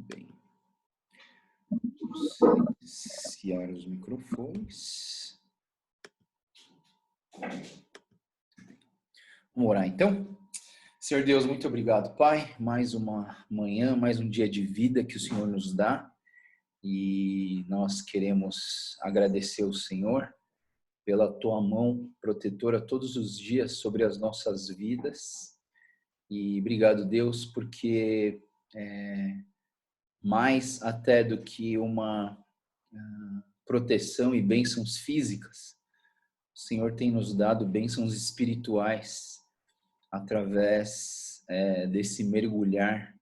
Bem, silenciar os microfones. Vamos orar então? Senhor Deus, muito obrigado, Pai. Mais uma manhã, mais um dia de vida que o Senhor nos dá. E nós queremos agradecer ao Senhor pela Tua mão protetora todos os dias sobre as nossas vidas. E obrigado, Deus, porque mais até do que uma proteção e bênçãos físicas, o Senhor tem nos dado bênçãos espirituais através desse mergulhar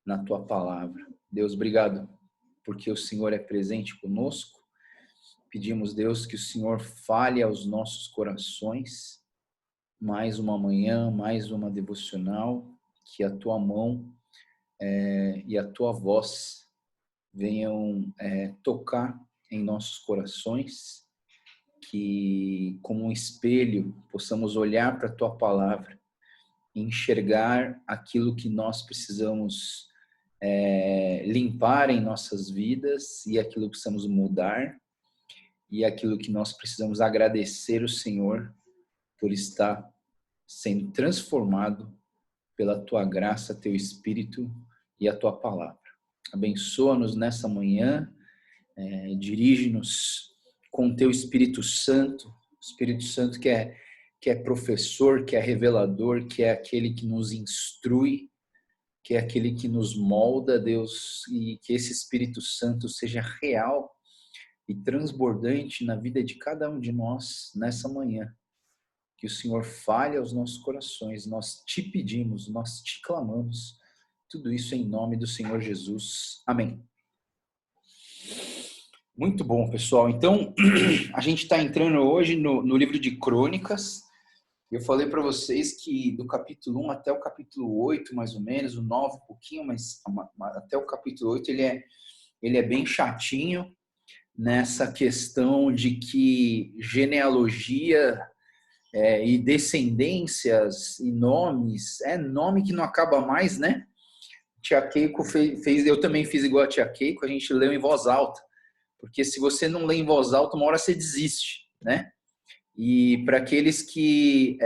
na Tua palavra. Deus, obrigado, porque o Senhor é presente conosco. Pedimos, Deus, que o Senhor fale aos nossos corações. Mais uma manhã, mais uma devocional, que a Tua mão e a Tua voz venham tocar em nossos corações, que como um espelho possamos olhar para a Tua palavra e enxergar aquilo que nós precisamos limpar em nossas vidas e aquilo que precisamos mudar e aquilo que nós precisamos agradecer o Senhor por estar sendo transformado pela Tua graça, Teu Espírito e a Tua palavra. Abençoa-nos nessa manhã, dirige-nos com Teu Espírito Santo que é professor, que é revelador, que é aquele que nos instrui, que é aquele que nos molda, Deus, e que esse Espírito Santo seja real e transbordante na vida de cada um de nós nessa manhã. Que o Senhor fale aos nossos corações, nós te pedimos, nós te clamamos, tudo isso em nome do Senhor Jesus. Amém. Muito bom, pessoal. Então, a gente está entrando hoje no livro de Crônicas. Eu falei para vocês que do capítulo 1 até o capítulo 8, mais ou menos, o 9 um pouquinho, mas até o capítulo 8 ele é bem chatinho nessa questão de que genealogia e descendências e nomes, nome que não acaba mais, né? Tia Keiko fez, eu também fiz igual a Tia Keiko, a gente leu em voz alta, porque se você não lê em voz alta, uma hora você desiste, né? E para aqueles que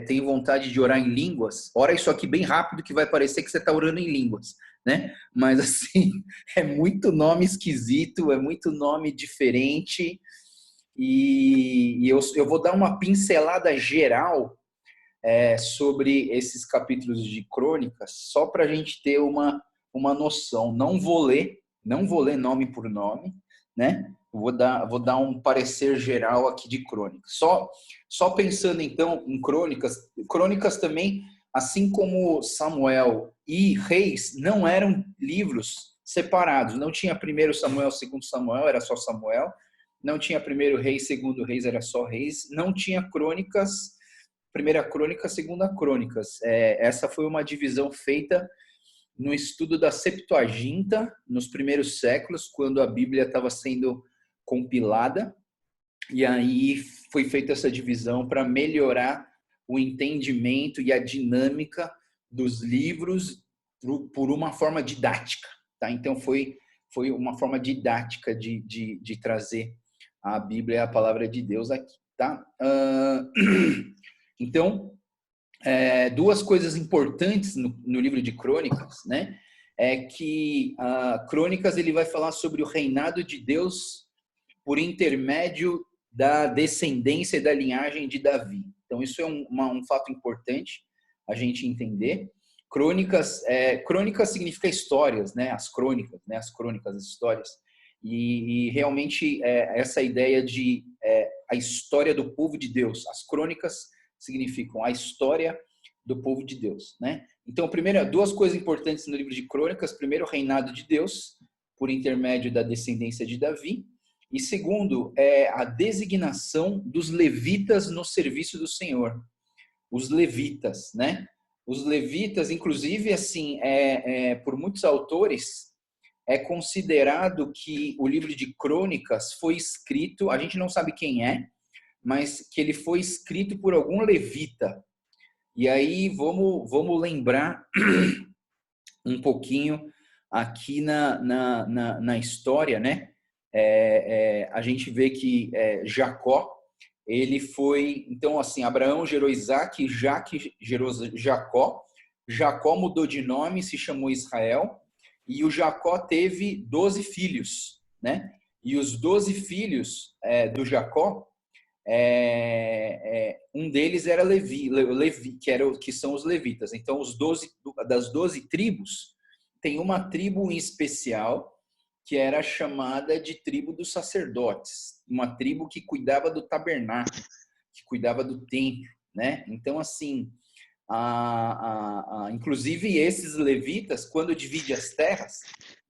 têm vontade de orar em línguas, ora isso aqui bem rápido que vai parecer que você está orando em línguas, né? Mas assim, é muito nome esquisito, é muito nome diferente, e eu vou dar uma pincelada geral sobre esses capítulos de Crônicas, só para a gente ter uma noção. Não vou ler nome por nome, né? Vou dar um parecer geral aqui de Crônicas. Só pensando então em Crônicas também, assim como Samuel e Reis, não eram livros separados. Não tinha primeiro Samuel, segundo Samuel, era só Samuel. Não tinha primeiro Reis, segundo Reis, era só Reis. Não tinha Crônicas, primeira Crônica, segunda Crônicas. Essa foi uma divisão feita no estudo da Septuaginta, nos primeiros séculos, quando a Bíblia estava sendo compilada, e aí foi feita essa divisão para melhorar o entendimento e a dinâmica dos livros por uma forma didática, tá? Então foi uma forma didática de trazer a Bíblia, a palavra de Deus aqui, tá? Então, duas coisas importantes no livro de Crônicas, né? É que Crônicas ele vai falar sobre o reinado de Deus por intermédio da descendência e da linhagem de Davi. Então, isso é um fato importante a gente entender. Crônicas significa histórias, né? As crônicas, as histórias. E realmente essa ideia de a história do povo de Deus. As crônicas significam a história do povo de Deus, né? Então, duas coisas importantes no livro de Crônicas. Primeiro, o reinado de Deus por intermédio da descendência de Davi. E segundo, a designação dos levitas no serviço do Senhor. Os levitas, né? Os levitas, inclusive, assim, por muitos autores, é considerado que o livro de Crônicas foi escrito, a gente não sabe quem mas que ele foi escrito por algum levita. E aí vamos lembrar um pouquinho aqui na história, né? A gente vê que Jacó, ele foi... Então, assim, Abraão gerou Isaac, Isaac gerou Jacó. Jacó mudou de nome, se chamou Israel. E o Jacó teve 12 filhos, né? E os 12 filhos do Jacó, um deles era Levi, que são os levitas. Então, das 12 tribos, tem uma tribo em especial que era chamada de tribo dos sacerdotes, uma tribo que cuidava do tabernáculo, que cuidava do templo, né? Então, assim, inclusive esses levitas, quando divide as terras,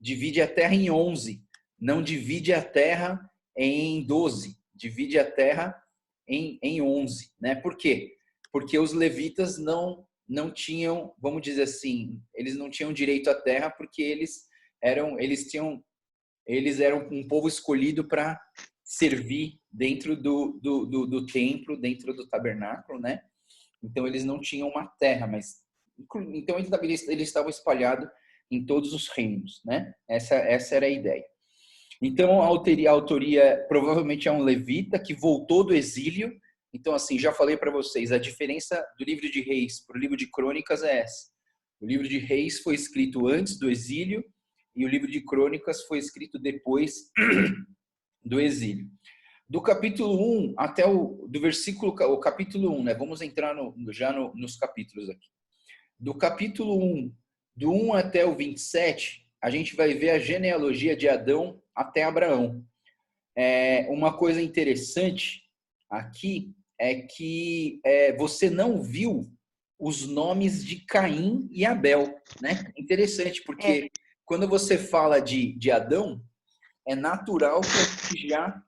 divide a terra em 11, não divide a terra em 12, divide a terra em 11, né? Por quê? Porque os levitas não tinham, vamos dizer assim, eles não tinham direito à terra porque eles eram um povo escolhido para servir dentro do templo, dentro do tabernáculo, né? Então eles não tinham uma terra, mas então eles estavam espalhados em todos os reinos, né? Essa era a ideia. Então a autoria provavelmente é um levita que voltou do exílio. Então, assim, já falei para vocês, a diferença do livro de Reis para o livro de Crônicas é essa. O livro de Reis foi escrito antes do exílio e o livro de Crônicas foi escrito depois do exílio. Do capítulo 1 até o capítulo 1, né? Vamos entrar nos capítulos aqui. Do capítulo 1, do 1 até o 27, a gente vai ver a genealogia de Adão até Abraão. Uma coisa interessante aqui é que você não viu os nomes de Caim e Abel, né? Interessante, porque quando você fala de Adão, é natural que a gente já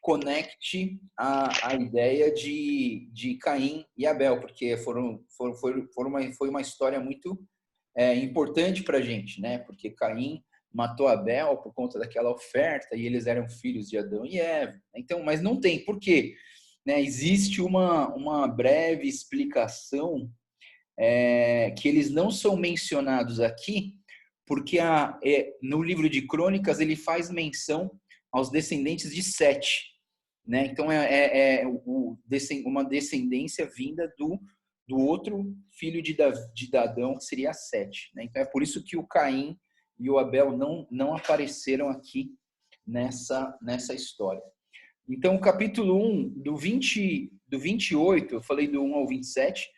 conecte a ideia de Caim e Abel, porque foi uma história muito importante para a gente, né? Porque Caim matou Abel por conta daquela oferta e eles eram filhos de Adão e Eva. Então, mas não tem. Por quê? Né? Existe uma breve explicação que eles não são mencionados aqui, porque no livro de Crônicas ele faz menção aos descendentes de Sete, né? Então uma descendência vinda do outro filho de Adão, que seria Sete, né? Então é por isso que o Caim e o Abel não apareceram aqui nessa história. Então, o capítulo 1, do 28, eu falei do 1 ao 27,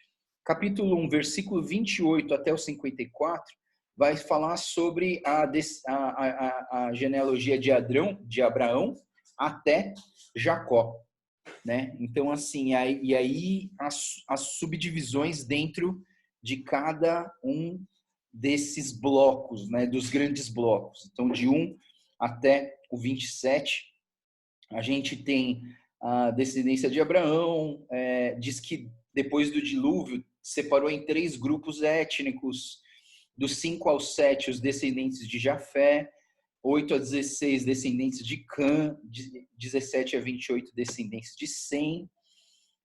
capítulo 1, versículo 28 até o 54, vai falar sobre a genealogia de Abraão até Jacó, né? Então, assim, e aí as subdivisões dentro de cada um desses blocos, né? Dos grandes blocos. Então, de 1 até o 27, a gente tem a descendência de Abraão, diz que depois do dilúvio separou em 3 grupos étnicos, dos 5 aos 7 os descendentes de Jafé, 8 a 16 descendentes de Cã, 17 a 28 descendentes de Sem,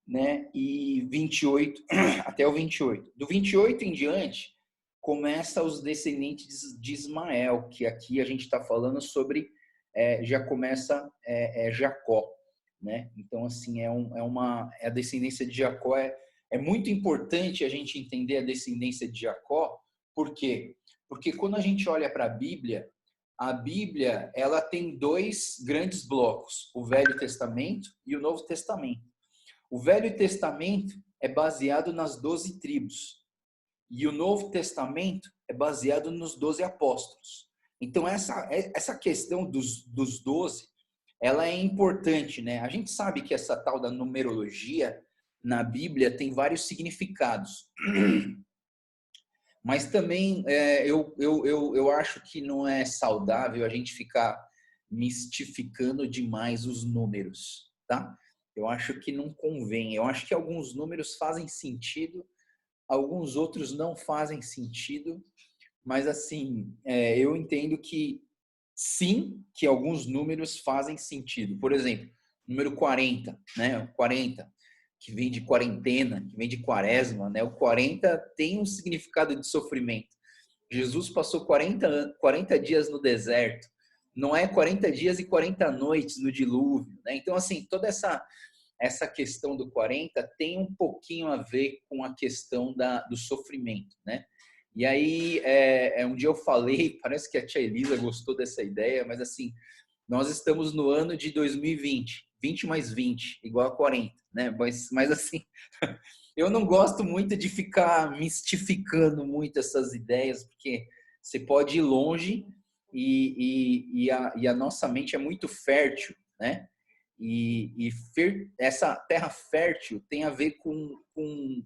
né? E 28 até o 28. Do 28 em diante começa os descendentes de Ismael, que aqui a gente está falando sobre já começa Jacó, né? Então, assim, a descendência de Jacó é muito importante a gente entender a descendência de Jacó. Por quê? Porque quando a gente olha para a Bíblia ela tem 2 grandes blocos, o Velho Testamento e o Novo Testamento. O Velho Testamento é baseado nas 12 tribos e o Novo Testamento é baseado nos 12 apóstolos. Então, essa questão dos 12, ela é importante, né? A gente sabe que essa tal da numerologia na Bíblia tem vários significados. Mas também eu acho que não é saudável a gente ficar mistificando demais os números, tá? Eu acho que não convém. Eu acho que alguns números fazem sentido, alguns outros não fazem sentido, mas assim, eu entendo que sim, que alguns números fazem sentido. Por exemplo, número 40, né? 40, que vem de quarentena, que vem de quaresma, né? O 40 tem um significado de sofrimento. Jesus passou 40 dias no deserto. Não é 40 dias e 40 noites no dilúvio, né? Então, assim, toda essa questão do 40 tem um pouquinho a ver com a questão do sofrimento, né? E aí, um dia eu falei, parece que a tia Elisa gostou dessa ideia, mas assim, nós estamos no ano de 2020, 20 mais 20, igual a 40, né? Mas assim, eu não gosto muito de ficar mistificando muito essas ideias, porque você pode ir longe e a nossa mente é muito fértil, né? Essa terra fértil tem a ver com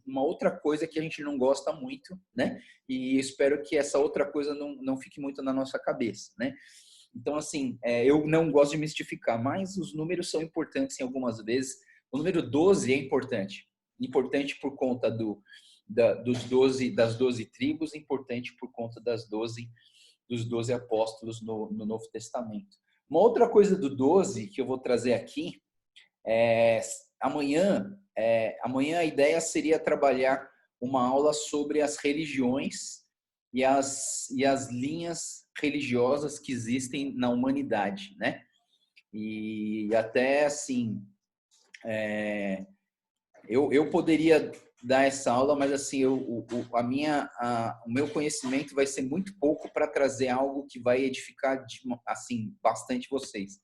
uma outra coisa que a gente não gosta muito, né? E espero que essa outra coisa não fique muito na nossa cabeça, né? Então, assim, eu não gosto de mistificar, mas os números são importantes em algumas vezes. O número 12 é importante. Importante por conta das 12 tribos, importante por conta dos 12 apóstolos no Novo Testamento. Uma outra coisa do 12 que eu vou trazer aqui amanhã a ideia seria trabalhar uma aula sobre as religiões e as linhas religiosas que existem na humanidade, né? E até assim, eu poderia dar essa aula, mas assim, o meu conhecimento vai ser muito pouco para trazer algo que vai edificar assim bastante vocês.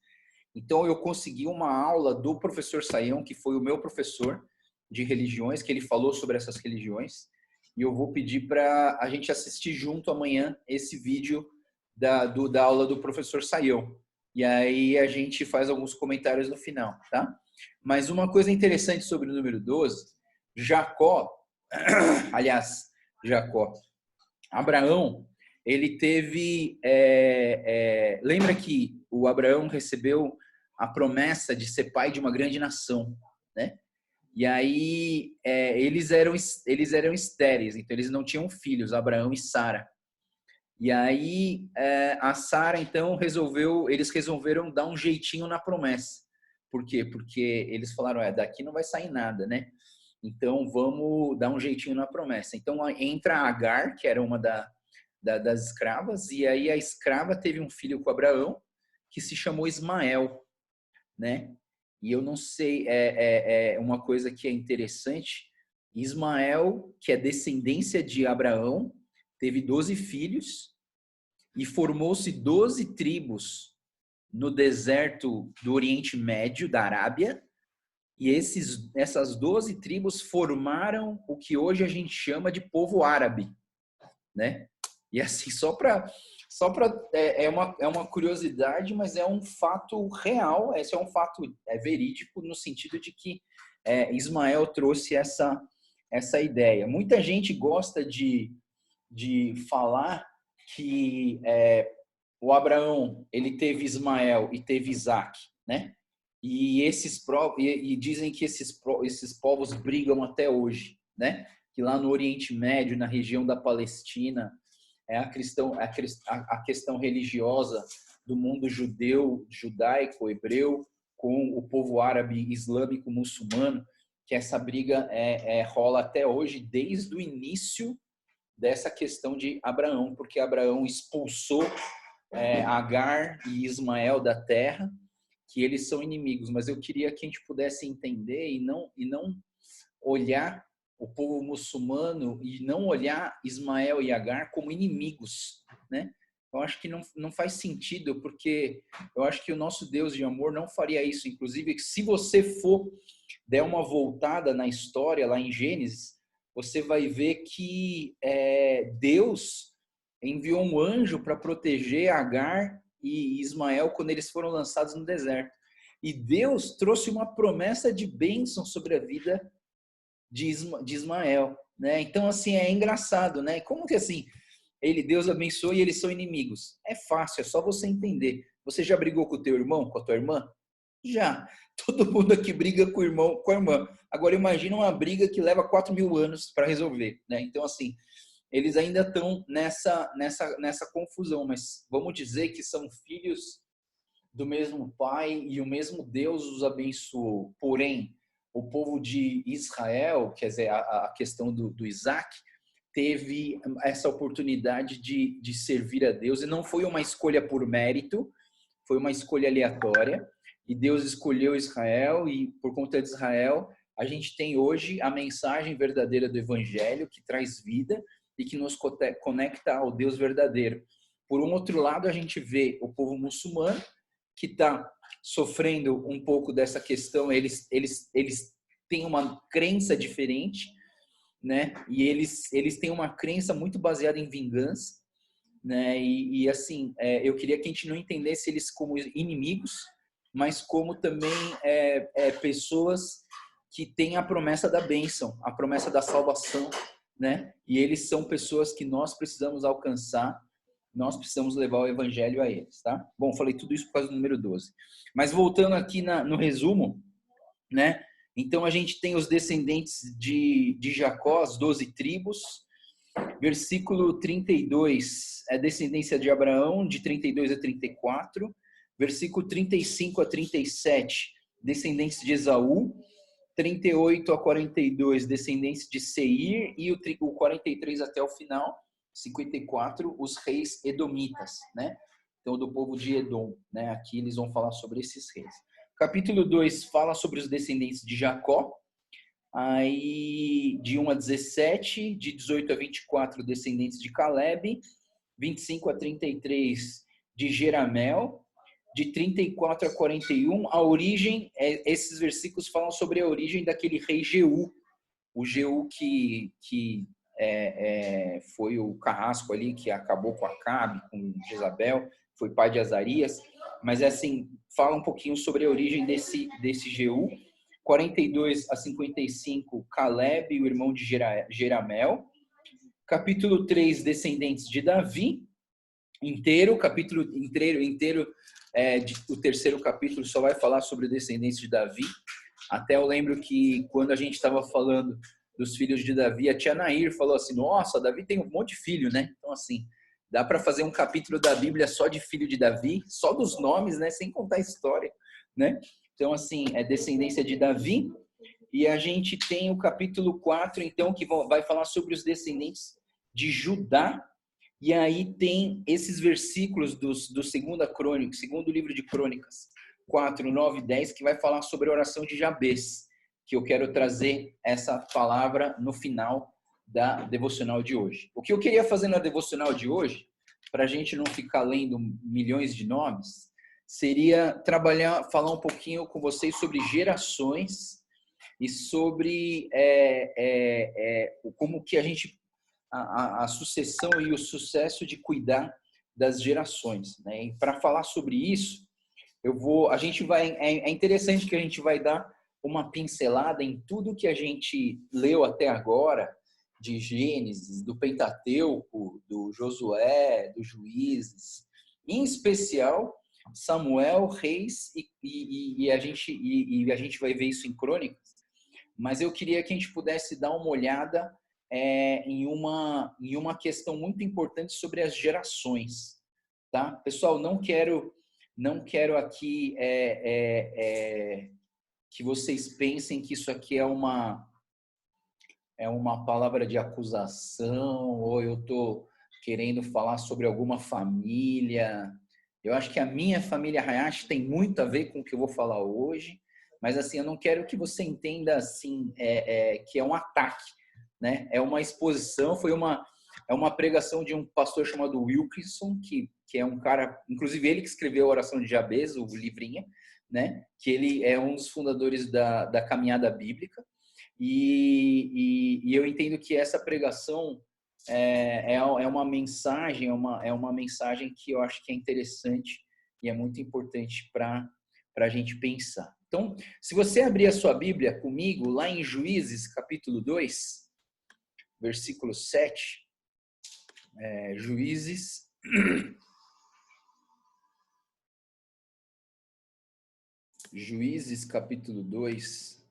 Então, eu consegui uma aula do professor Saião, que foi o meu professor de religiões, que ele falou sobre essas religiões. E eu vou pedir para a gente assistir junto amanhã esse vídeo da aula do professor Saião. E aí a gente faz alguns comentários no final, tá? Mas uma coisa interessante sobre o número 12, Jacó, Abraão, ele teve... lembra que o Abraão recebeu a promessa de ser pai de uma grande nação, né? E aí eles eram estéreis, então eles não tinham filhos, Abraão e Sara. E aí a Sara, então, eles resolveram dar um jeitinho na promessa. Por quê? Porque eles falaram, daqui não vai sair nada, né? Então vamos dar um jeitinho na promessa. Então entra a Agar, que era uma das escravas, e aí a escrava teve um filho com Abraão, que se chamou Ismael, né? E eu não sei, uma coisa que é interessante, Ismael, que é descendência de Abraão, teve 12 filhos e formou-se 12 tribos no deserto do Oriente Médio, da Arábia, e essas 12 tribos formaram o que hoje a gente chama de povo árabe, né? E assim, é uma curiosidade, mas é um fato real, esse é um fato verídico no sentido de que Ismael trouxe essa ideia. Muita gente gosta de falar que o Abraão ele teve Ismael e teve Isaac, né? E dizem que esses povos brigam até hoje, né? Que lá no Oriente Médio, na região da Palestina, a questão religiosa do mundo judaico, hebreu, com o povo árabe, islâmico, muçulmano, que essa briga rola até hoje, desde o início dessa questão de Abraão, porque Abraão expulsou Agar e Ismael da terra, que eles são inimigos. Mas eu queria que a gente pudesse entender e não olhar o povo muçulmano e não olhar Ismael e Agar como inimigos, né? Eu acho que não faz sentido, porque eu acho que o nosso Deus de amor não faria isso. Inclusive, se você der uma voltada na história, lá em Gênesis, você vai ver que Deus enviou um anjo para proteger Agar e Ismael quando eles foram lançados no deserto. E Deus trouxe uma promessa de bênção sobre a vida de Ismael, né? Então, assim, é engraçado, né? Como que assim, Deus abençoa e eles são inimigos? É fácil, é só você entender. Você já brigou com o teu irmão, com a tua irmã? Já. Todo mundo aqui briga com o irmão, com a irmã. Agora, imagina uma briga que leva 4.000 anos para resolver, né? Então, assim, eles ainda estão nessa confusão, mas vamos dizer que são filhos do mesmo pai e o mesmo Deus os abençoou. Porém, o povo de Israel, quer dizer, a questão do Isaac, teve essa oportunidade de servir a Deus, e não foi uma escolha por mérito, foi uma escolha aleatória, e Deus escolheu Israel, e por conta de Israel, a gente tem hoje a mensagem verdadeira do Evangelho, que traz vida e que nos conecta ao Deus verdadeiro. Por um outro lado, a gente vê o povo muçulmano, que está sofrendo um pouco dessa questão, eles têm uma crença diferente, né? E eles têm uma crença muito baseada em vingança, né? E assim, eu queria que a gente não entendesse eles como inimigos, mas como também pessoas que têm a promessa da bênção, a promessa da salvação, né? E eles são pessoas que nós precisamos alcançar, nós precisamos levar o evangelho a eles, tá? Bom, falei tudo isso por causa do número 12. Mas voltando aqui no resumo, né? Então a gente tem os descendentes de Jacó, as 12 tribos. Versículo 32 é descendência de Abraão, de 32 a 34. Versículo 35 a 37, descendentes de Esaú. 38 a 42, descendentes de Seir. E o 43 até o final, 54, os reis edomitas, né? Então, do povo de Edom, né? Aqui eles vão falar sobre esses reis. Capítulo 2 fala sobre os descendentes de Jacó. Aí, de 1 a 17, de 18 a 24, descendentes de Caleb. 25 a 33, de Jeramel. De 34 a 41, a origem, esses versículos falam sobre a origem daquele rei Jeú. O Jeú que foi o carrasco ali, que acabou com Acabe, com Jezabel, foi pai de Azarias. Mas assim, fala um pouquinho sobre a origem desse Jeú. 42 a 55, Caleb, o irmão de Jeramel. Capítulo 3, descendentes de Davi. Capítulo inteiro, o terceiro capítulo só vai falar sobre descendentes de Davi. Até eu lembro que quando a gente estava falando dos filhos de Davi, a tia Nair falou assim, nossa, Davi tem um monte de filho, né? Então, assim, dá para fazer um capítulo da Bíblia só de filho de Davi, só dos nomes, né? Sem contar a história, né? Então, assim, é descendência de Davi. E a gente tem o capítulo 4, então, que vai falar sobre os descendentes de Judá. E aí tem esses versículos do segundo livro de Crônicas, 4, 9 e 10, que vai falar sobre a oração de Jabez, que eu quero trazer essa palavra no final da devocional de hoje. O que eu queria fazer na devocional de hoje, para a gente não ficar lendo milhões de nomes, seria falar um pouquinho com vocês sobre gerações e sobre como que a gente a sucessão e o sucesso de cuidar das gerações, né? E para falar sobre isso, é interessante que a gente vai dar uma pincelada em tudo que a gente leu até agora, de Gênesis, do Pentateuco, do Josué, dos Juízes, em especial Samuel, Reis, e a gente vai ver isso em Crônicas, mas eu queria que a gente pudesse dar uma olhada em uma questão muito importante sobre as gerações, tá? Pessoal, não quero aqui que vocês pensem que isso aqui é uma palavra de acusação, ou eu estou querendo falar sobre alguma família. Eu acho que a minha família Hayashi tem muito a ver com o que eu vou falar hoje, mas assim, eu não quero que você entenda assim, que é um ataque, né? É uma exposição, é uma pregação de um pastor chamado Wilkinson, que é um cara, inclusive ele que escreveu a Oração de Jabez, o livrinho, né? Que ele é um dos fundadores da caminhada bíblica, e eu entendo que essa pregação é uma mensagem, é uma mensagem que eu acho que é interessante e é muito importante para a gente pensar. Então, se você abrir a sua Bíblia comigo, lá em Juízes, capítulo 2, versículo 7, Juízes, capítulo 2,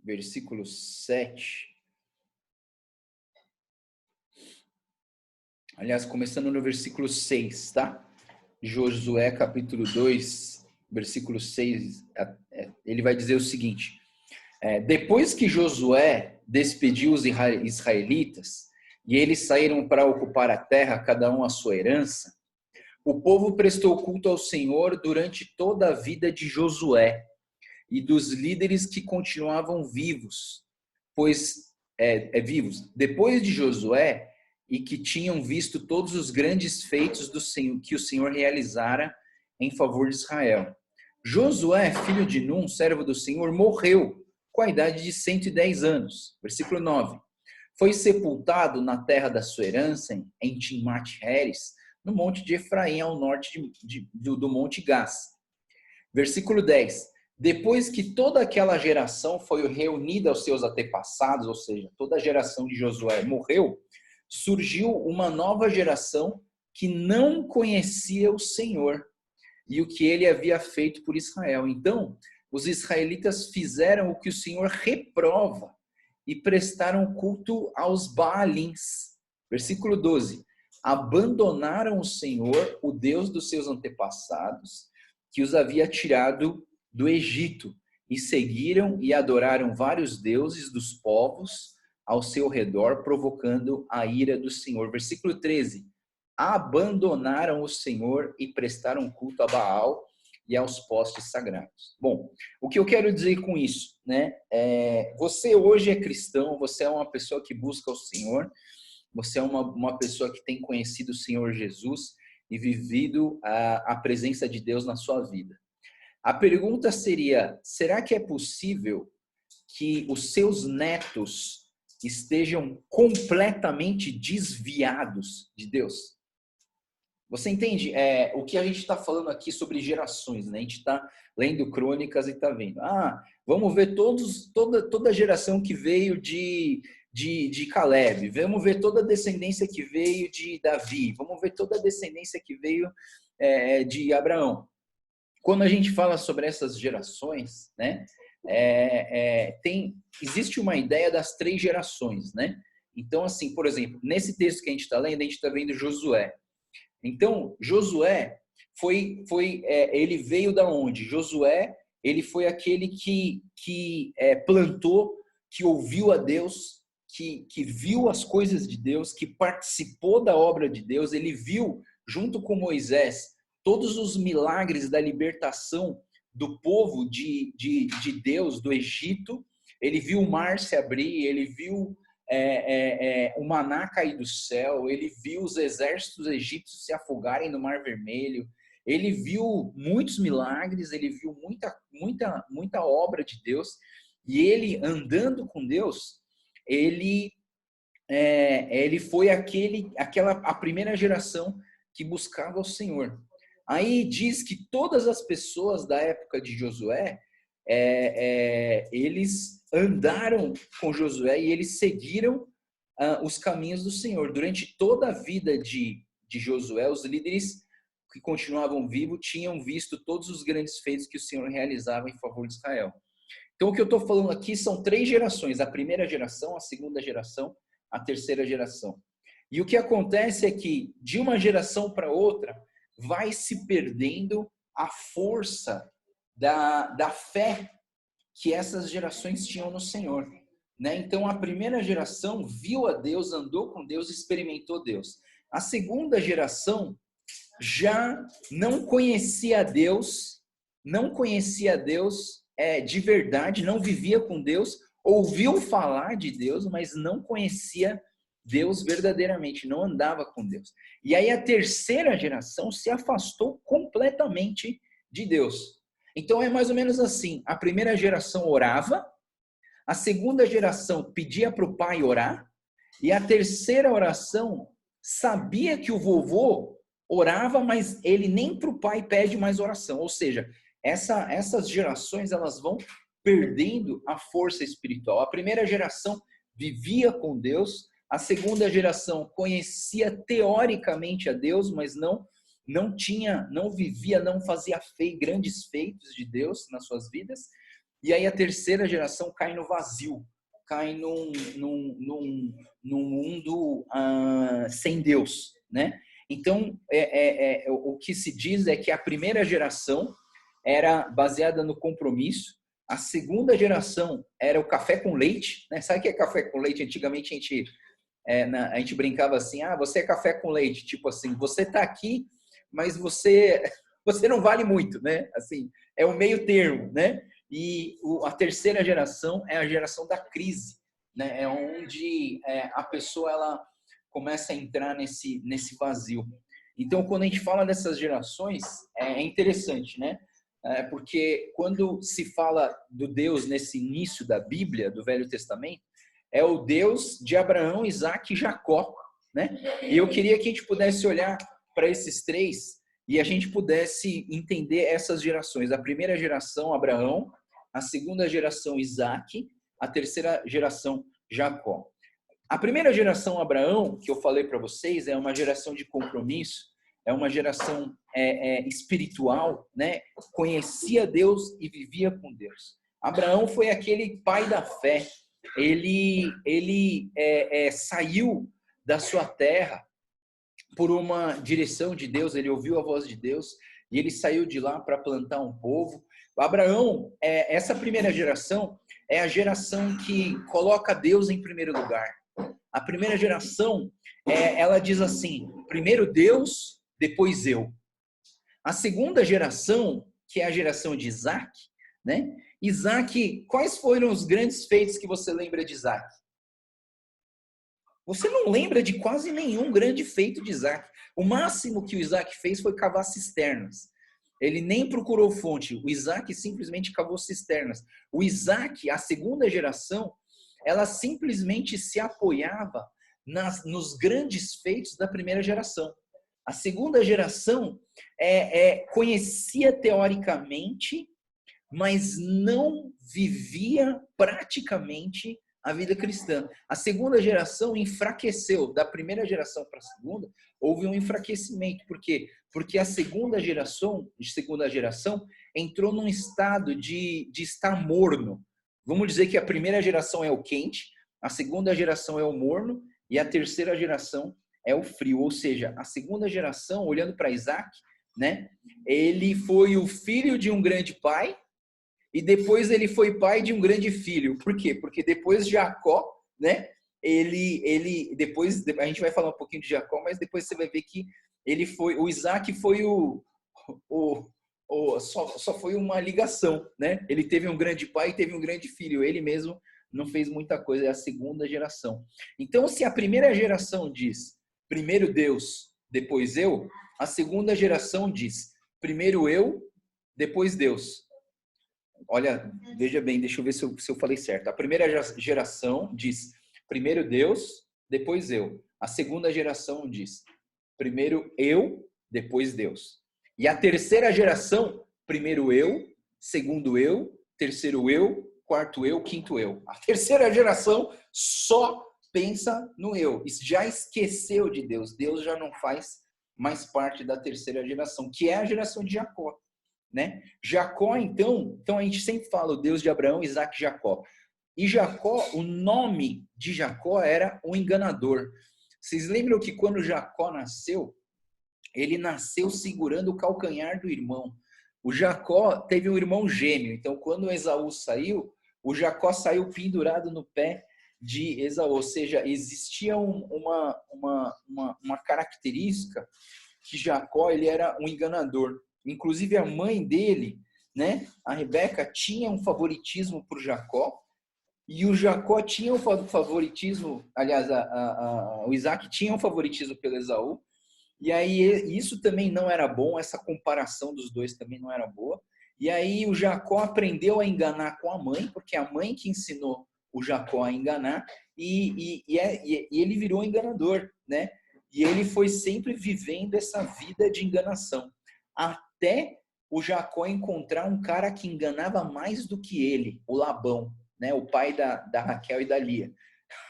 versículo 7. Aliás, começando no versículo 6, tá? Josué, capítulo 2, versículo 6, ele vai dizer o seguinte: depois que Josué despediu os israelitas, e eles saíram para ocupar a terra, cada um a sua herança, o povo prestou culto ao Senhor durante toda a vida de Josué e dos líderes que continuavam vivos, vivos depois de Josué, e que tinham visto todos os grandes feitos do Senhor, que o Senhor realizara em favor de Israel. Josué, filho de Num, servo do Senhor, morreu com a idade de 110 anos. Versículo 9. Foi sepultado na terra da sua herança, em Timnat-Heres, no monte de Efraim, ao norte do monte Gás. Versículo 10. Depois que toda aquela geração foi reunida aos seus antepassados, ou seja, toda a geração de Josué morreu, surgiu uma nova geração que não conhecia o Senhor e o que ele havia feito por Israel. Então, os israelitas fizeram o que o Senhor reprova e prestaram culto aos Baalins. Versículo 12. Abandonaram o Senhor, o Deus dos seus antepassados, que os havia tirado do Egito, e seguiram e adoraram vários deuses dos povos ao seu redor, provocando a ira do Senhor. Versículo 13. Abandonaram o Senhor e prestaram culto a Baal e aos postes sagrados. Bom, o que eu quero dizer com isso, né? Você hoje é cristão, você é uma pessoa que busca o Senhor, você é uma pessoa que tem conhecido o Senhor Jesus e vivido a presença de Deus na sua vida. A pergunta seria, será que é possível que os seus netos estejam completamente desviados de Deus? Você entende o que a gente está falando aqui sobre gerações, né? A gente está lendo crônicas e está vendo. Vamos ver toda a geração que veio de Caleb. Vamos ver toda a descendência que veio de Davi. Vamos ver toda a descendência que veio de Abraão. Quando a gente fala sobre essas gerações, né? Existe uma ideia das 3 gerações, né? Então, assim, por exemplo, nesse texto que a gente está lendo, a gente está vendo Josué. Então, Josué ele veio da onde? Josué, ele foi aquele que plantou, que ouviu a Deus, que viu as coisas de Deus, que participou da obra de Deus. Ele viu, junto com Moisés, todos os milagres da libertação do povo de Deus, do Egito. Ele viu o mar se abrir, ele viu o maná cair do céu, ele viu os exércitos egípcios se afogarem no Mar Vermelho, ele viu muitos milagres, ele viu muita obra de Deus, e ele, andando com Deus, ele foi a primeira geração que buscava o Senhor. Aí diz que todas as pessoas da época de Josué, eles andaram com Josué e eles seguiram os caminhos do Senhor. Durante toda a vida de Josué, os líderes que continuavam vivos tinham visto todos os grandes feitos que o Senhor realizava em favor de Israel. Então, o que eu estou falando aqui são 3 gerações: a primeira geração, a segunda geração, a terceira geração. E o que acontece é que, de uma geração para outra, vai se perdendo a força da fé que essas gerações tinham no Senhor, né? Então, a primeira geração viu a Deus, andou com Deus, experimentou Deus. A segunda geração já não conhecia Deus de verdade, não vivia com Deus, ouviu falar de Deus, mas não conhecia Deus verdadeiramente, não andava com Deus. E aí a terceira geração se afastou completamente de Deus. Então é mais ou menos assim: a primeira geração orava, a segunda geração pedia para o pai orar, e a terceira oração sabia que o vovô orava, mas ele nem para o pai pede mais oração. Ou seja, essas gerações elas vão perdendo a força espiritual. A primeira geração vivia com Deus, a segunda geração conhecia teoricamente a Deus, mas não vivia, não fazia grandes feitos de Deus nas suas vidas. E aí a terceira geração cai no vazio, cai num mundo sem Deus, né? Então, o que se diz é que a primeira geração era baseada no compromisso, a segunda geração era o café com leite, né? Sabe o que é café com leite? Antigamente a gente a gente brincava assim, você é café com leite, tipo assim, você tá aqui, mas você não vale muito, né? Assim, é o meio termo, né? E a terceira geração é a geração da crise, né? É onde a pessoa ela começa a entrar nesse vazio. Então, quando a gente fala dessas gerações, é interessante, né? Porque quando se fala do Deus nesse início da Bíblia, do Velho Testamento, é o Deus de Abraão, Isaac e Jacó, né? E eu queria que a gente pudesse olhar para esses três e a gente pudesse entender essas gerações. A primeira geração, Abraão, a segunda geração, Isaac, a terceira geração, Jacó. A primeira geração, Abraão, que eu falei para vocês, é uma geração de compromisso, é uma geração espiritual, né? Conhecia Deus e vivia com Deus. Abraão foi aquele pai da fé. Ele saiu da sua terra por uma direção de Deus, ele ouviu a voz de Deus e ele saiu de lá para plantar um povo. Abraão, essa primeira geração é a geração que coloca Deus em primeiro lugar. A primeira geração, ela diz assim, primeiro Deus, depois eu. A segunda geração, que é a geração de Isaac, né? Isaac, quais foram os grandes feitos que você lembra de Isaac? Você não lembra de quase nenhum grande feito de Isaac. O máximo que o Isaac fez foi cavar cisternas. Ele nem procurou fonte. O Isaac simplesmente cavou cisternas. O Isaac, a segunda geração, ela simplesmente se apoiava nos grandes feitos da primeira geração. A segunda geração conhecia teoricamente, mas não vivia praticamente a vida cristã. A segunda geração enfraqueceu. Da primeira geração para a segunda, houve um enfraquecimento. Por quê? Porque a segunda geração entrou num estado de estar morno. Vamos dizer que a primeira geração é o quente, a segunda geração é o morno e a terceira geração é o frio. Ou seja, a segunda geração, olhando para Isaac, né, ele foi o filho de um grande pai, e depois ele foi pai de um grande filho. Por quê? Porque depois Jacó, né? Depois a gente vai falar um pouquinho de Jacó, mas depois você vai ver que o Isaac foi só foi uma ligação, né? Ele teve um grande pai e teve um grande filho. Ele mesmo não fez muita coisa, é a segunda geração. Então, se a primeira geração diz primeiro Deus, depois eu, a segunda geração diz primeiro eu, depois Deus. Olha, veja bem, deixa eu ver se eu falei certo. A primeira geração diz primeiro Deus, depois eu. A segunda geração diz primeiro eu, depois Deus. E a terceira geração, primeiro eu, segundo eu, terceiro eu, quarto eu, quinto eu. A terceira geração só pensa no eu. Já esqueceu de Deus. Deus já não faz mais parte da terceira geração, que é a geração de Jacó. Né? Jacó, então a gente sempre fala o Deus de Abraão, Isaac e Jacó. E Jacó, o nome de Jacó era o enganador. Vocês lembram que quando Jacó nasceu, ele nasceu segurando o calcanhar do irmão. O Jacó teve um irmão gêmeo, então quando Esaú saiu, o Jacó saiu pendurado no pé de Esaú, ou seja, existia uma característica que Jacó ele era um enganador. Inclusive a mãe dele, né, a Rebeca, tinha um favoritismo por Jacó, e o Jacó tinha um favoritismo, aliás, o Isaac tinha um favoritismo pelo Esaú, e aí isso também não era bom, essa comparação dos dois também não era boa, e aí o Jacó aprendeu a enganar com a mãe, porque a mãe que ensinou o Jacó a enganar, e ele virou enganador, né? E ele foi sempre vivendo essa vida de enganação. Até o Jacó encontrar um cara que enganava mais do que ele, o Labão, né? O pai da Raquel e da Lia.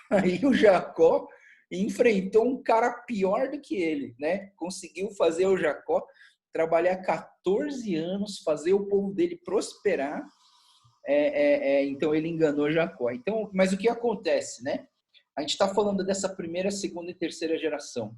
Aí o Jacó enfrentou um cara pior do que ele, né? Conseguiu fazer o Jacó trabalhar 14 anos, fazer o povo dele prosperar. Então ele enganou Jacó. Então, mas o que acontece, né? A gente está falando dessa primeira, segunda e terceira geração.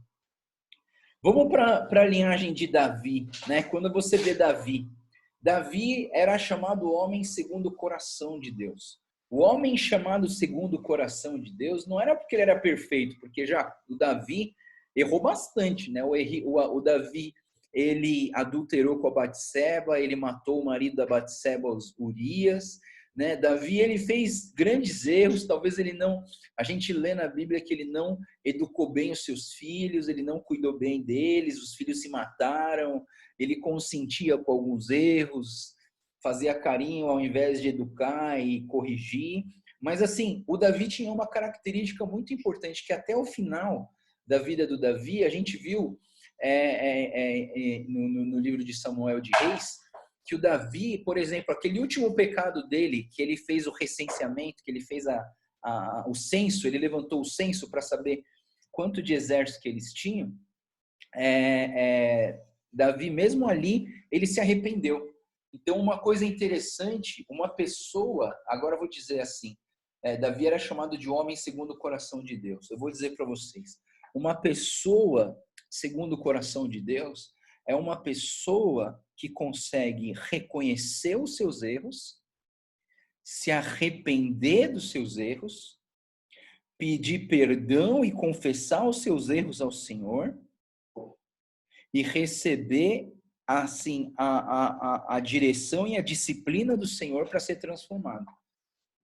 Vamos para a linhagem de Davi, né? Quando você vê Davi era chamado homem segundo o coração de Deus. O homem chamado segundo o coração de Deus não era porque ele era perfeito, porque já o Davi errou bastante, né? O Davi, ele adulterou com a Batseba, ele matou o marido da Batseba, Urias, né? Davi, ele fez grandes erros, talvez ele não... A gente lê na Bíblia que ele não educou bem os seus filhos, ele não cuidou bem deles, os filhos se mataram, ele consentia com alguns erros, fazia carinho ao invés de educar e corrigir. Mas assim, o Davi tinha uma característica muito importante, que até o final da vida do Davi, a gente viu no livro de Samuel de Reis, que o Davi, por exemplo, aquele último pecado dele, que ele fez o recenseamento, que ele fez o censo, ele levantou o censo para saber quanto de exército que eles tinham, Davi, mesmo ali, ele se arrependeu. Então, uma coisa interessante, uma pessoa, agora eu vou dizer assim, Davi era chamado de homem segundo o coração de Deus. Eu vou dizer para vocês, uma pessoa segundo o coração de Deus é uma pessoa que consegue reconhecer os seus erros, se arrepender dos seus erros, pedir perdão e confessar os seus erros ao Senhor e receber assim a direção e a disciplina do Senhor para ser transformado.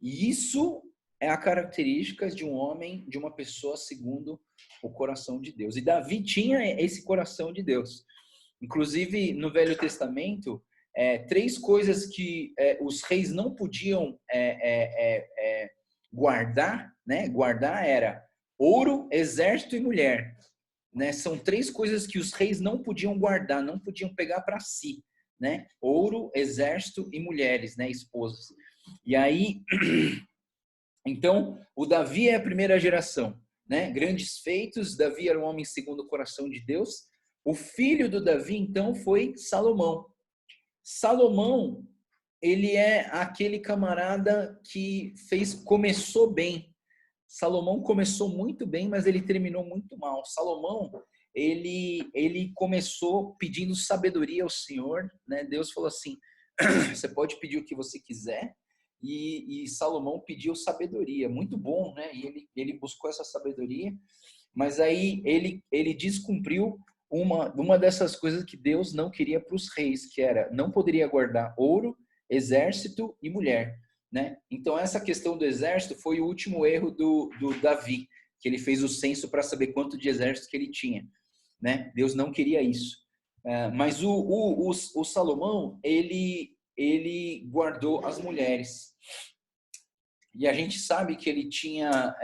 E isso é a característica de um homem, de uma pessoa segundo o coração de Deus. E Davi tinha esse coração de Deus. Inclusive, no Velho Testamento, 3 coisas que os reis não podiam guardar, né? Guardar era ouro, exército e mulher. Né? São 3 coisas que os reis não podiam guardar, não podiam pegar para si, né? Ouro, exército e mulheres, né? Esposas. E aí, então, o Davi é a primeira geração, né? Grandes feitos, Davi era um homem segundo o coração de Deus. O filho do Davi, então, foi Salomão. Salomão, ele é aquele camarada que começou bem. Salomão começou muito bem, mas ele terminou muito mal. Salomão, ele começou pedindo sabedoria ao Senhor, né? Deus falou assim, você pode pedir o que você quiser, e Salomão pediu sabedoria, muito bom, né? E ele buscou essa sabedoria, mas aí ele descumpriu uma dessas coisas que Deus não queria para os reis, que era, não poderia guardar ouro, exército e mulher. Né? Então, essa questão do exército foi o último erro do Davi, que ele fez o censo para saber quanto de exército que ele tinha. Né? Deus não queria isso. Mas o Salomão, ele guardou as mulheres. E a gente sabe que ele tinha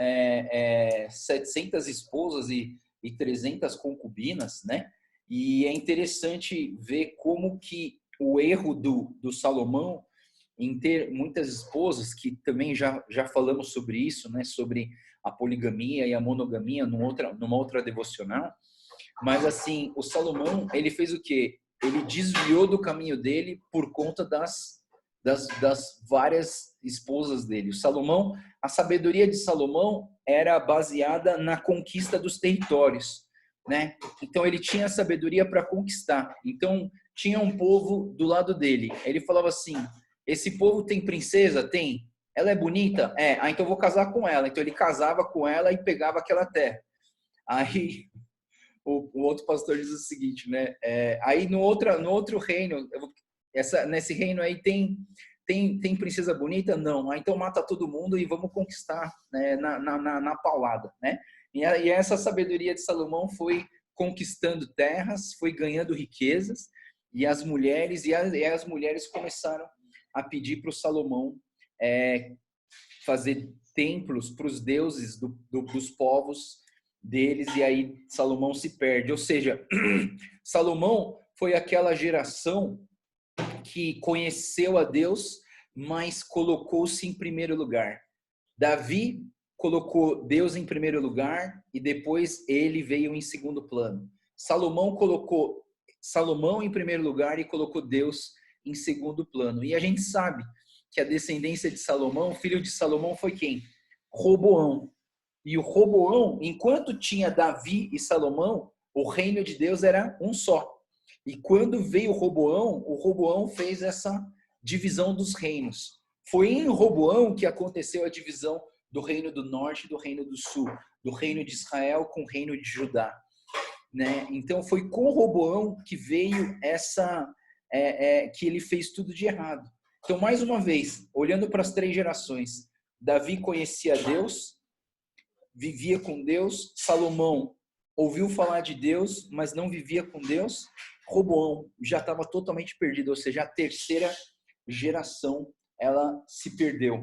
700 esposas e 300 concubinas, né? E é interessante ver como que o erro do Salomão em ter muitas esposas, que também já falamos sobre isso, né? Sobre a poligamia e a monogamia numa outra devocional. Mas assim, o Salomão, ele fez o quê? Ele desviou do caminho dele por conta das várias esposas dele. O Salomão, a sabedoria de Salomão era baseada na conquista dos territórios, né? Então ele tinha sabedoria para conquistar. Então tinha um povo do lado dele. Ele falava assim: esse povo tem princesa? Tem. Ela é bonita? É. Ah, então eu vou casar com ela. Então ele casava com ela e pegava aquela terra. Aí o outro pastor diz o seguinte, né? Aí no outro reino, nesse reino aí tem princesa bonita? Não. Ah, então mata todo mundo e vamos conquistar, né, na paulada, né? E essa sabedoria de Salomão foi conquistando terras, foi ganhando riquezas, e as mulheres começaram a pedir para o Salomão fazer templos para os deuses dos povos deles, e aí Salomão se perde. Ou seja, Salomão foi aquela geração que conheceu a Deus, mas colocou-se em primeiro lugar. Davi colocou Deus em primeiro lugar e depois ele veio em segundo plano. Salomão colocou Salomão em primeiro lugar e colocou Deus em segundo plano. E a gente sabe que a descendência de Salomão, filho de Salomão, foi quem? Roboão. E o Roboão, enquanto tinha Davi e Salomão, o reino de Deus era um só. E quando veio o Roboão fez essa divisão dos reinos. Foi em Roboão que aconteceu a divisão do reino do norte e do reino do sul, do reino de Israel com o reino de Judá, né? Então foi com Roboão que veio que ele fez tudo de errado. Então, mais uma vez, olhando para as 3 gerações, Davi conhecia Deus, vivia com Deus. Salomão ouviu falar de Deus, mas não vivia com Deus. Roboão já estava totalmente perdido, ou seja, a 3ª geração ela se perdeu,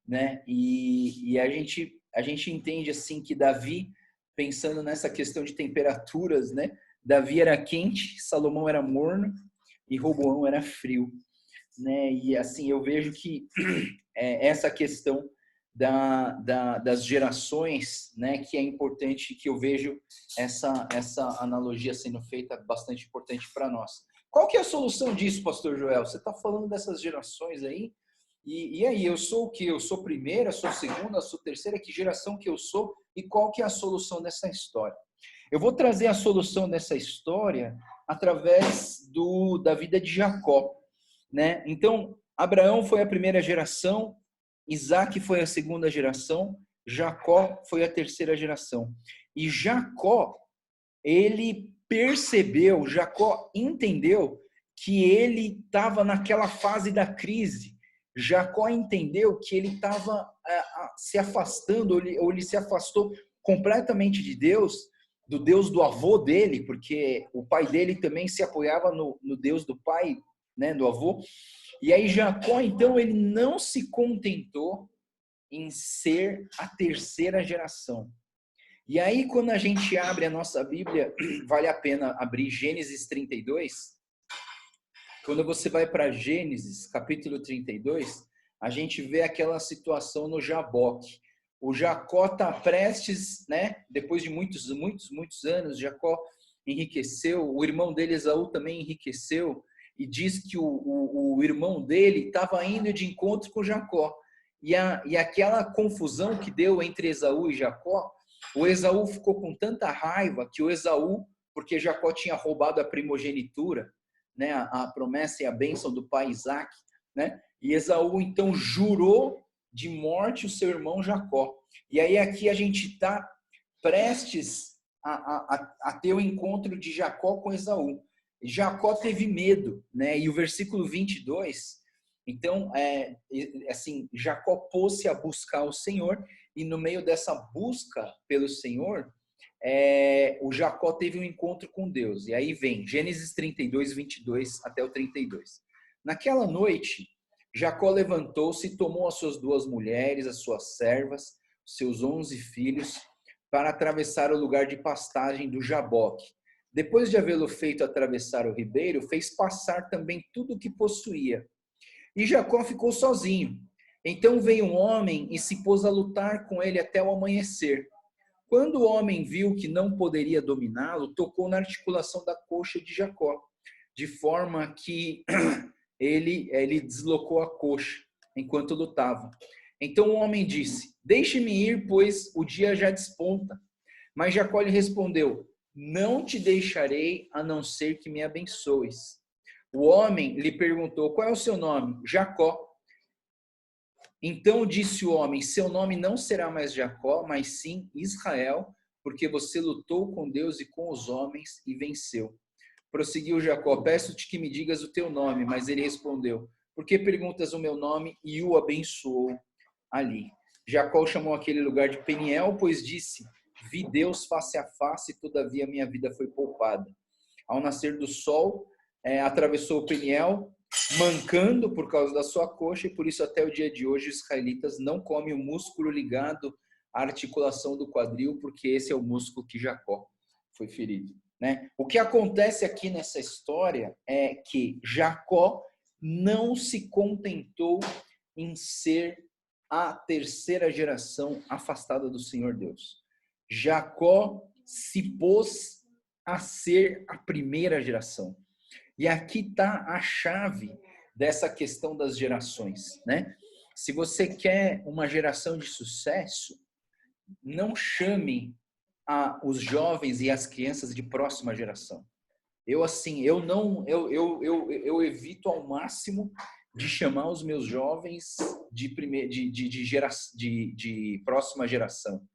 né? E a gente entende assim que Davi, pensando nessa questão de temperaturas, né? Davi era quente, Salomão era morno e Roboão era frio, né? E assim eu vejo que essa questão das gerações, né, que é importante, que eu vejo essa analogia sendo feita bastante importante para nós. Qual que é a solução disso, pastor Joel? Você está falando dessas gerações aí, e aí, eu sou o quê? Eu sou primeira, sou segunda, sou terceira? Que geração que eu sou? E qual que é a solução dessa história? Eu vou trazer a solução dessa história através da vida de Jacó, né? Então, Abraão foi a primeira geração, Isaac foi a segunda geração, Jacó foi a terceira geração. E Jacó, ele percebeu, Jacó entendeu que ele estava naquela fase da crise. Jacó entendeu que ele estava se afastando, ou ele se afastou completamente de Deus, do Deus do avô dele, porque o pai dele também se apoiava no Deus do pai, né, do avô. E aí Jacó, então, ele não se contentou em ser a terceira geração. E aí, quando a gente abre a nossa Bíblia, vale a pena abrir Gênesis 32. Quando você vai para Gênesis, capítulo 32, a gente vê aquela situação no Jaboque. O Jacó está prestes, né? Depois de muitos anos, Jacó enriqueceu, o irmão dele, Esaú, também enriqueceu, e diz que o irmão dele estava indo de encontro com Jacó. E aquela confusão que deu entre Esaú e Jacó, o Esaú ficou com tanta raiva que o Esaú, porque Jacó tinha roubado a primogenitura, né, a promessa e a bênção do pai Isaac, né? E Esaú então jurou de morte o seu irmão Jacó. E aí aqui a gente está prestes a ter o encontro de Jacó com Esaú. Jacó teve medo, né? E o versículo 22, então, assim, Jacó pôs-se a buscar o Senhor, e no meio dessa busca pelo Senhor, o Jacó teve um encontro com Deus. E aí vem Gênesis 32, 22 até o 32. Naquela noite, Jacó levantou-se e tomou as suas 2 mulheres, as suas servas, seus 11 filhos, para atravessar o lugar de pastagem do Jaboque. Depois de havê-lo feito atravessar o ribeiro, fez passar também tudo o que possuía. E Jacó ficou sozinho. Então veio um homem e se pôs a lutar com ele até o amanhecer. Quando o homem viu que não poderia dominá-lo, tocou na articulação da coxa de Jacó, de forma que ele deslocou a coxa enquanto lutava. Então o homem disse: deixe-me ir, pois o dia já desponta. Mas Jacó lhe respondeu: não te deixarei, a não ser que me abençoes. O homem lhe perguntou: qual é o seu nome? Jacó. Então disse o homem: seu nome não será mais Jacó, mas sim Israel, porque você lutou com Deus e com os homens e venceu. Prosseguiu Jacó: peço-te que me digas o teu nome. Mas ele respondeu: por que perguntas o meu nome? E o abençoou ali. Jacó chamou aquele lugar de Peniel, pois disse: vi Deus face a face, todavia minha vida foi poupada. Ao nascer do sol, atravessou o Peniel, mancando por causa da sua coxa, e por isso até o dia de hoje os israelitas não comem o músculo ligado à articulação do quadril, porque esse é o músculo que Jacó foi ferido, né? O que acontece aqui nessa história é que Jacó não se contentou em ser a terceira geração afastada do Senhor Deus. Jacó se pôs a ser a primeira geração. E aqui está a chave dessa questão das gerações, né? Se você quer uma geração de sucesso, não chame os jovens e as crianças de próxima geração. Eu evito ao máximo de chamar os meus jovens de próxima geração.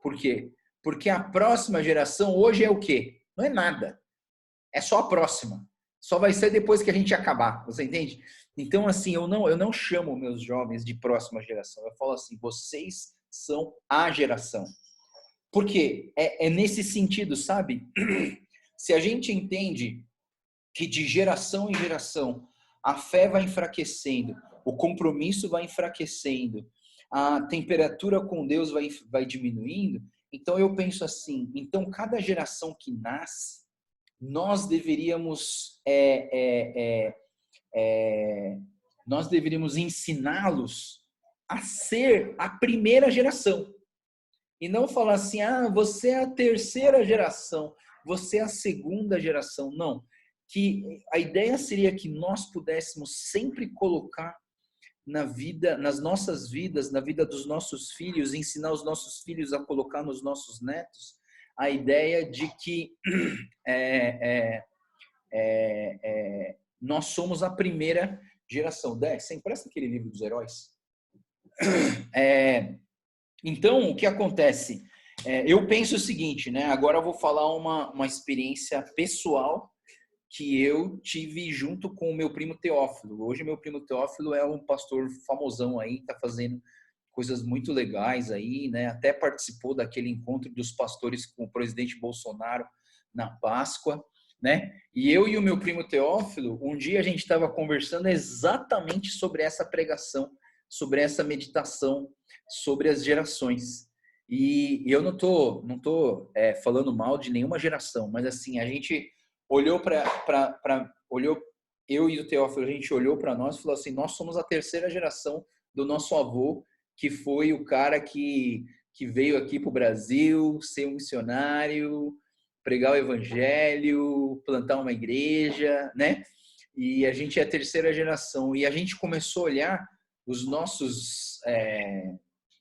Por quê? Porque a próxima geração hoje é o quê? Não é nada. É só a próxima. Só vai ser depois que a gente acabar. Você entende? Então, assim, eu não chamo meus jovens de próxima geração. Eu falo assim, vocês são a geração. Por quê? É nesse sentido, sabe? Se a gente entende que de geração em geração a fé vai enfraquecendo, o compromisso vai enfraquecendo, a temperatura com Deus vai diminuindo, então eu penso assim, então cada geração que nasce, nós deveríamos nós deveríamos ensiná-los a ser a primeira geração. E não falar assim, você é a terceira geração, você é a segunda geração. Não. Que a ideia seria que nós pudéssemos sempre colocar nas nossas vidas, na vida dos nossos filhos, ensinar os nossos filhos a colocar nos nossos netos, a ideia de que nós somos a primeira geração. Você empresta aquele livro dos heróis? Então, o que acontece? Eu penso o seguinte, né? Agora eu vou falar uma experiência pessoal que eu tive junto com o meu primo Teófilo. Hoje meu primo Teófilo é um pastor famosão aí, tá fazendo coisas muito legais aí, né? Até participou daquele encontro dos pastores com o presidente Bolsonaro na Páscoa, né? E eu e o meu primo Teófilo, um dia a gente estava conversando exatamente sobre essa pregação, sobre essa meditação, sobre as gerações. E eu não tô falando mal de nenhuma geração, mas assim, a gente olhou olhou, eu e o Teófilo, a gente olhou para nós e falou assim, nós somos a terceira geração do nosso avô, que foi o cara que veio aqui para o Brasil, ser um missionário, pregar o evangelho, plantar uma igreja, né? E a gente é a terceira geração. E a gente começou a olhar os nossos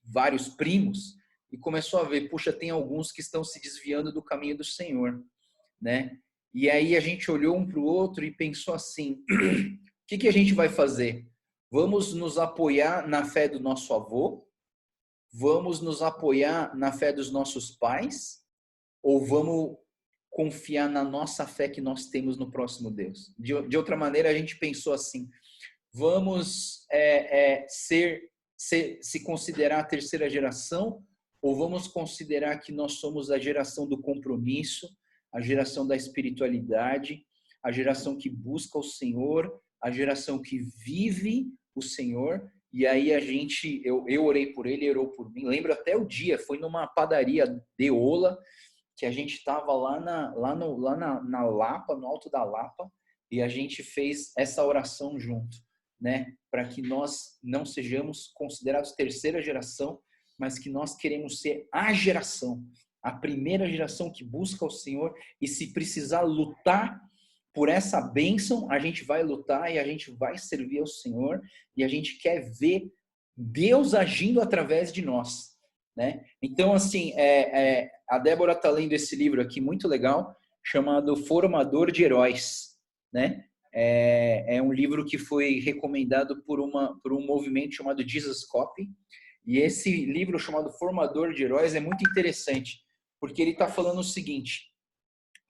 vários primos e começou a ver, puxa, tem alguns que estão se desviando do caminho do Senhor, né? E aí a gente olhou um para o outro e pensou assim, o que a gente vai fazer? Vamos nos apoiar na fé do nosso avô? Vamos nos apoiar na fé dos nossos pais? Ou vamos confiar na nossa fé que nós temos no próximo Deus? De outra maneira, a gente pensou assim, vamos se considerar a terceira geração ou vamos considerar que nós somos a geração do compromisso, a geração da espiritualidade, a geração que busca o Senhor, a geração que vive o Senhor? E aí eu orei por ele, ele orou por mim. Lembro até o dia, foi numa padaria de Ola, que a gente estava lá na Lapa, no Alto da Lapa, e a gente fez essa oração junto, né? Para que nós não sejamos considerados terceira geração, mas que nós queremos ser a geração, a primeira geração que busca o Senhor, e se precisar lutar por essa bênção, a gente vai lutar e a gente vai servir ao Senhor, e a gente quer ver Deus agindo através de nós, né? Então, assim, a Débora está lendo esse livro aqui, muito legal, chamado Formador de Heróis, né? É um livro que foi recomendado por um movimento chamado Jesus Copy, e esse livro chamado Formador de Heróis é muito interessante, porque ele está falando o seguinte,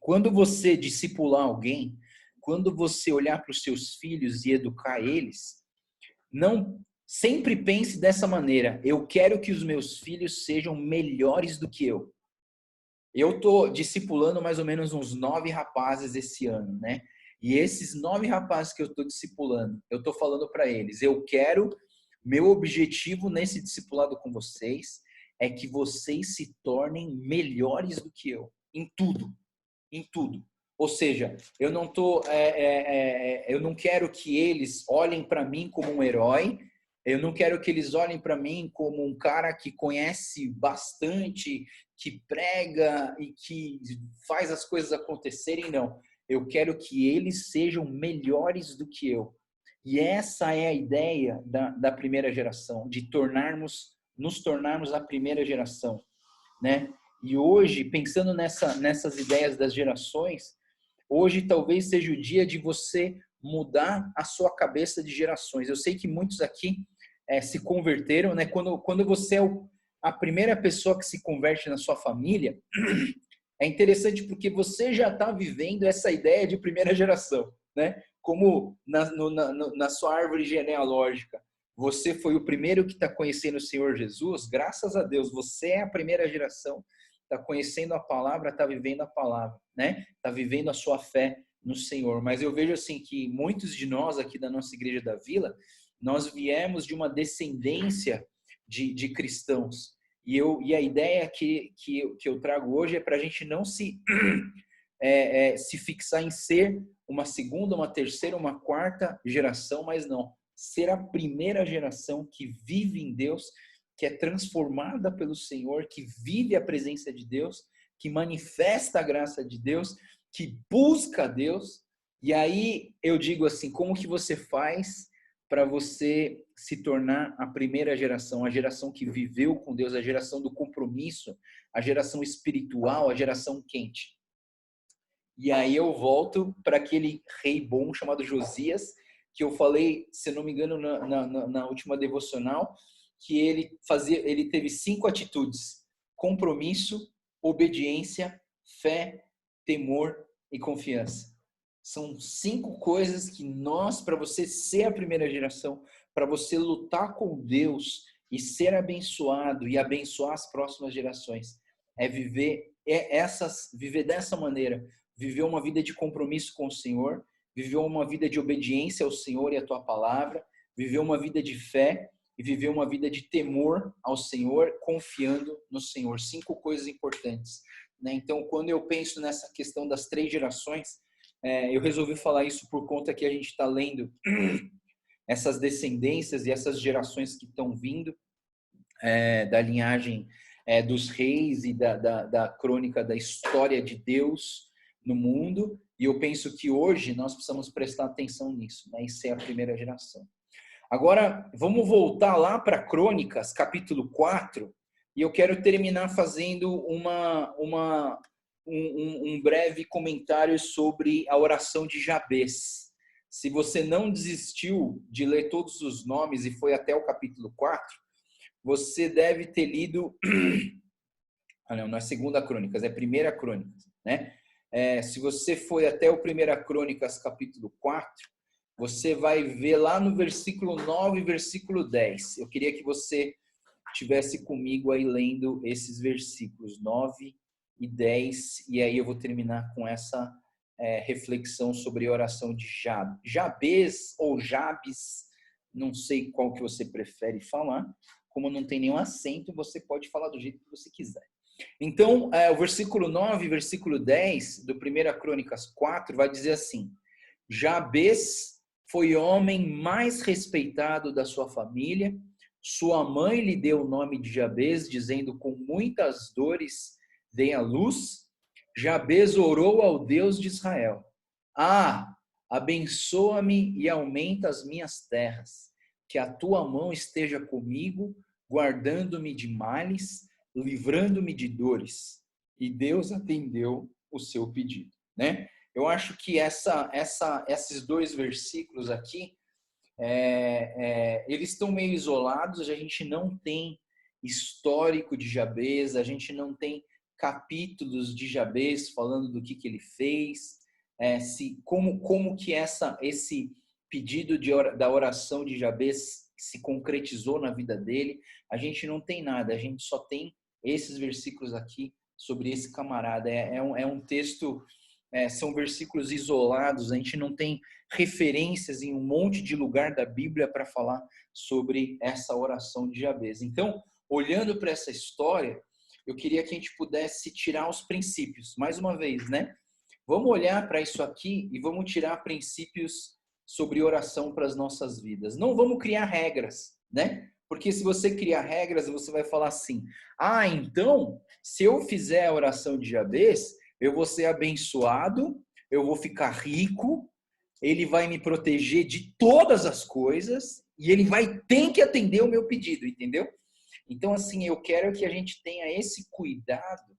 quando você discipular alguém, quando você olhar para os seus filhos e educar eles, não sempre pense dessa maneira, eu quero que os meus filhos sejam melhores do que eu. Eu estou discipulando mais ou menos uns 9 rapazes esse ano, né? E esses 9 rapazes que eu estou discipulando, eu estou falando para eles, meu objetivo nesse discipulado com vocês é que vocês se tornem melhores do que eu, em tudo, em tudo. Ou seja, eu não quero que eles olhem para mim como um herói, eu não quero que eles olhem para mim como um cara que conhece bastante, que prega e que faz as coisas acontecerem, não. Eu quero que eles sejam melhores do que eu. E essa é a ideia da primeira geração, de nos tornarmos a primeira geração, né? E hoje, pensando nessas ideias das gerações, hoje talvez seja o dia de você mudar a sua cabeça de gerações. Eu sei que muitos aqui se converteram, né? Quando você é a primeira pessoa que se converte na sua família, é interessante porque você já está vivendo essa ideia de primeira geração, né? Como na sua árvore genealógica, você foi o primeiro que está conhecendo o Senhor Jesus, graças a Deus, você é a primeira geração, está conhecendo a palavra, está vivendo a palavra, né? Está vivendo a sua fé no Senhor. Mas eu vejo assim que muitos de nós aqui da nossa igreja da Vila, nós viemos de uma descendência de cristãos. E a ideia que eu trago hoje é para a gente não se fixar em ser uma segunda, uma terceira, uma quarta geração, mas não. Ser a primeira geração que vive em Deus, que é transformada pelo Senhor, que vive a presença de Deus, que manifesta a graça de Deus, que busca a Deus. E aí eu digo assim, como que você faz para você se tornar a primeira geração, a geração que viveu com Deus, a geração do compromisso, a geração espiritual, a geração quente? E aí eu volto para aquele rei bom chamado Josias, que eu falei, se não me engano, na última devocional, que ele teve 5 atitudes: compromisso, obediência, fé, temor e confiança. São 5 coisas que para você ser a primeira geração, para você lutar com Deus e ser abençoado e abençoar as próximas gerações, é viver dessa maneira, viver uma vida de compromisso com o Senhor, viver uma vida de obediência ao Senhor e à tua palavra, viver uma vida de fé e viver uma vida de temor ao Senhor, confiando no Senhor. 5 coisas importantes, né? Então, quando eu penso nessa questão das 3 gerações, eu resolvi falar isso por conta que a gente está lendo essas descendências e essas gerações que estão vindo da linhagem dos reis e da crônica da história de Deus no mundo. E eu penso que hoje nós precisamos prestar atenção nisso, né, e ser a primeira geração. Agora, vamos voltar lá para Crônicas, capítulo 4, e eu quero terminar fazendo um breve comentário sobre a oração de Jabez. Se você não desistiu de ler todos os nomes e foi até o capítulo 4, você deve ter lido... não é segunda Crônicas, é primeira Crônicas, né? Se você foi até o primeira Crônicas, capítulo 4, você vai ver lá no versículo 9 e versículo 10. Eu queria que você estivesse comigo aí lendo esses versículos 9 e 10, e aí eu vou terminar com essa reflexão sobre a oração de Jabez ou Jabes, não sei qual que você prefere falar. Como não tem nenhum acento, você pode falar do jeito que você quiser. Então, o versículo 9 e versículo 10 do 1 Crônicas 4 vai dizer assim: Jabez foi homem mais respeitado da sua família, sua mãe lhe deu o nome de Jabez, dizendo: com muitas dores dei à luz. Jabez orou ao Deus de Israel: abençoa-me e aumenta as minhas terras, que a tua mão esteja comigo, guardando-me de males, livrando-me de dores. E Deus atendeu o seu pedido, né? Eu acho que esses 2 versículos aqui, eles estão meio isolados. A gente não tem histórico de Jabez, a gente não tem capítulos de Jabez falando do que ele fez, como que esse pedido da oração de Jabez se concretizou na vida dele. A gente não tem nada, a gente só tem esses versículos aqui sobre esse camarada. É um texto, são versículos isolados, a gente não tem referências em um monte de lugar da Bíblia para falar sobre essa oração de Jabez. Então, olhando para essa história, eu queria que a gente pudesse tirar os princípios, mais uma vez, né? Vamos olhar para isso aqui e vamos tirar princípios sobre oração para as nossas vidas. Não vamos criar regras, né? Porque se você criar regras, você vai falar assim: então, se eu fizer a oração de Jabez, eu vou ser abençoado, eu vou ficar rico, ele vai me proteger de todas as coisas e ele tem que atender o meu pedido, entendeu? Então, assim, eu quero que a gente tenha esse cuidado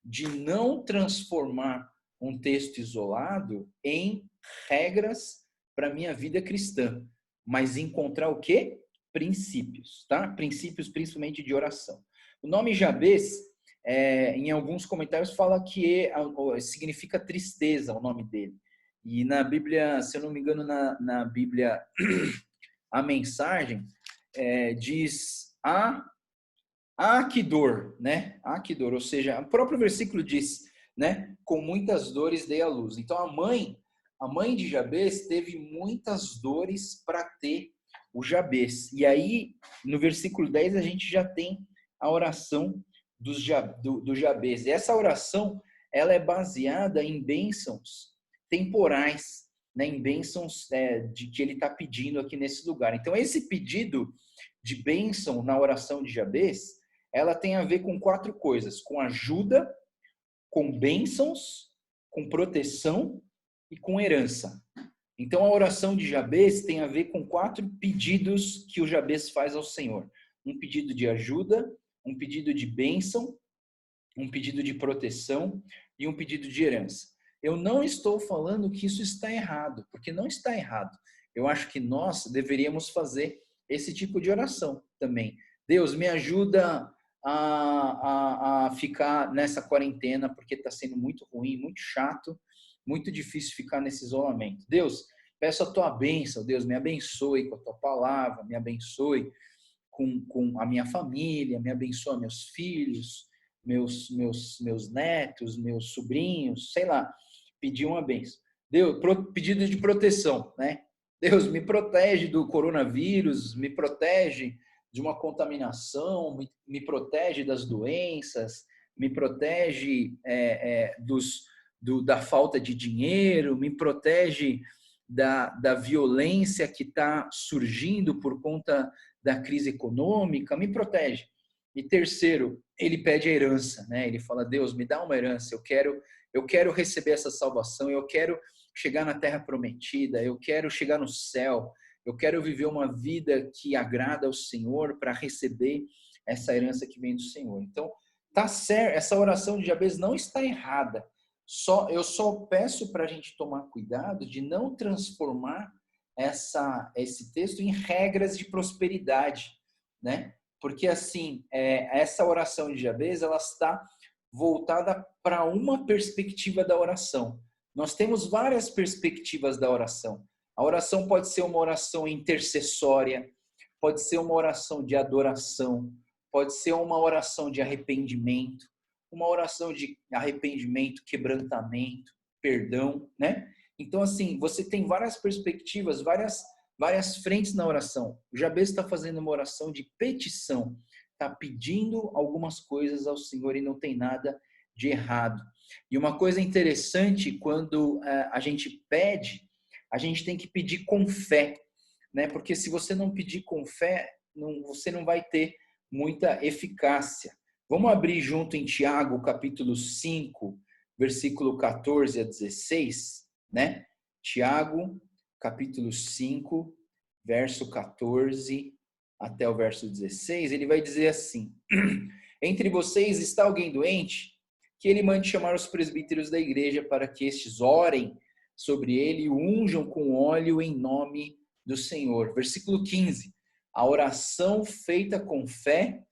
de não transformar um texto isolado em regras para a minha vida cristã, mas encontrar o quê? Princípios, tá? Princípios principalmente de oração. O nome Jabez, em alguns comentários, fala que significa tristeza, o nome dele. E na Bíblia, se eu não me engano, na Bíblia, a mensagem diz que dor, né? Que dor, ou seja, o próprio versículo diz, né? Com muitas dores dei à luz. Então a mãe de Jabez teve muitas dores para ter o Jabez. E aí, no versículo 10, a gente já tem a oração do Jabez. E essa oração, ela é baseada em bênçãos temporais, né? Em bênçãos de que ele está pedindo aqui nesse lugar. Então, esse pedido de bênção na oração de Jabez, ela tem a ver com 4 coisas: com ajuda, com bênçãos, com proteção e com herança. Então, a oração de Jabez tem a ver com 4 pedidos que o Jabez faz ao Senhor. Um pedido de ajuda, um pedido de bênção, um pedido de proteção e um pedido de herança. Eu não estou falando que isso está errado, porque não está errado. Eu acho que nós deveríamos fazer esse tipo de oração também. Deus, me ajuda a ficar nessa quarentena, porque está sendo muito ruim, muito chato, muito difícil ficar nesse isolamento. Deus, peço a tua bênção, Deus, me abençoe com a tua palavra, me abençoe com a minha família, me abençoe meus filhos, meus netos, meus sobrinhos, sei lá, pedir uma bênção. Deus, pedido de proteção, né? Deus, me protege do coronavírus, me protege de uma contaminação, me protege das doenças, me protege da falta de dinheiro, me protege da violência que está surgindo por conta da crise econômica, me protege. E terceiro, ele pede a herança, né? Ele fala: Deus, me dá uma herança, eu quero receber essa salvação, eu quero chegar na terra prometida, eu quero chegar no céu, eu quero viver uma vida que agrada ao Senhor para receber essa herança que vem do Senhor. Então, tá certo, essa oração de Jabez não está errada. Eu só peço para a gente tomar cuidado de não transformar esse texto em regras de prosperidade, né? Porque assim, essa oração de Jabez, ela está voltada para uma perspectiva da oração. Nós temos várias perspectivas da oração. A oração pode ser uma oração intercessória, pode ser uma oração de adoração, pode ser uma oração de arrependimento, uma oração de arrependimento, quebrantamento, perdão, né? Então, assim, você tem várias perspectivas, várias frentes na oração. O Jabez está fazendo uma oração de petição, está pedindo algumas coisas ao Senhor e não tem nada de errado. E uma coisa interessante, quando a gente pede, a gente tem que pedir com fé, né? Porque se você não pedir com fé, você não vai ter muita eficácia. Vamos abrir junto em Tiago, capítulo 5, versículo 14 a 16, né? Tiago, capítulo 5, verso 14 até o verso 16, ele vai dizer assim: entre vocês está alguém doente? Que ele mande chamar os presbíteros da igreja para que estes orem sobre ele e o unjam com óleo em nome do Senhor. Versículo 15, a oração feita com fé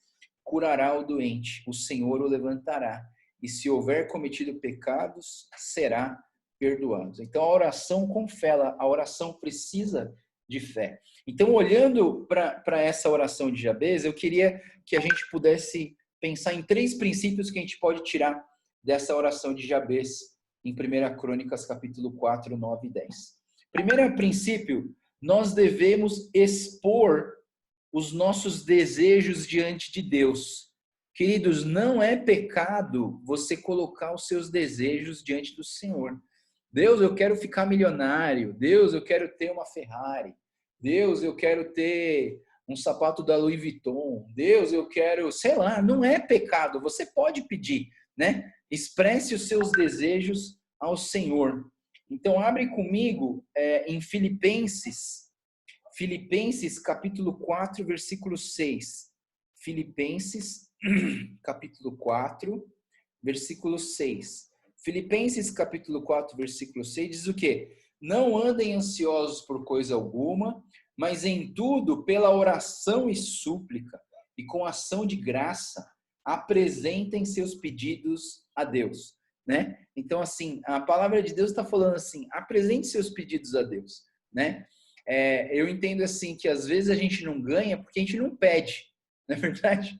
curará o doente, o Senhor o levantará, e se houver cometido pecados, será perdoado. Então, a oração com fé, a oração precisa de fé. Então, olhando para essa oração de Jabez, eu queria que a gente pudesse pensar em 3 princípios que a gente pode tirar dessa oração de Jabez em 1 Crônicas, capítulo 4, 9 e 10. Primeiro princípio, nós devemos expor os nossos desejos diante de Deus. Queridos, não é pecado você colocar os seus desejos diante do Senhor. Deus, eu quero ficar milionário. Deus, eu quero ter uma Ferrari. Deus, eu quero ter um sapato da Louis Vuitton. Deus, eu quero, sei lá, não é pecado. Você pode pedir, né? Expresse os seus desejos ao Senhor. Então, abre comigo em Filipenses capítulo 4, versículo 6. Filipenses, capítulo 4, versículo 6. Filipenses, capítulo 4, versículo 6, diz o quê? não andem ansiosos por coisa alguma, mas em tudo, pela oração e súplica, e com ação de graça, apresentem seus pedidos a Deus, né? Então, assim, a palavra de Deus está falando assim, apresente seus pedidos a Deus, né? Eu entendo assim que às vezes a gente não ganha porque a gente não pede, não é verdade?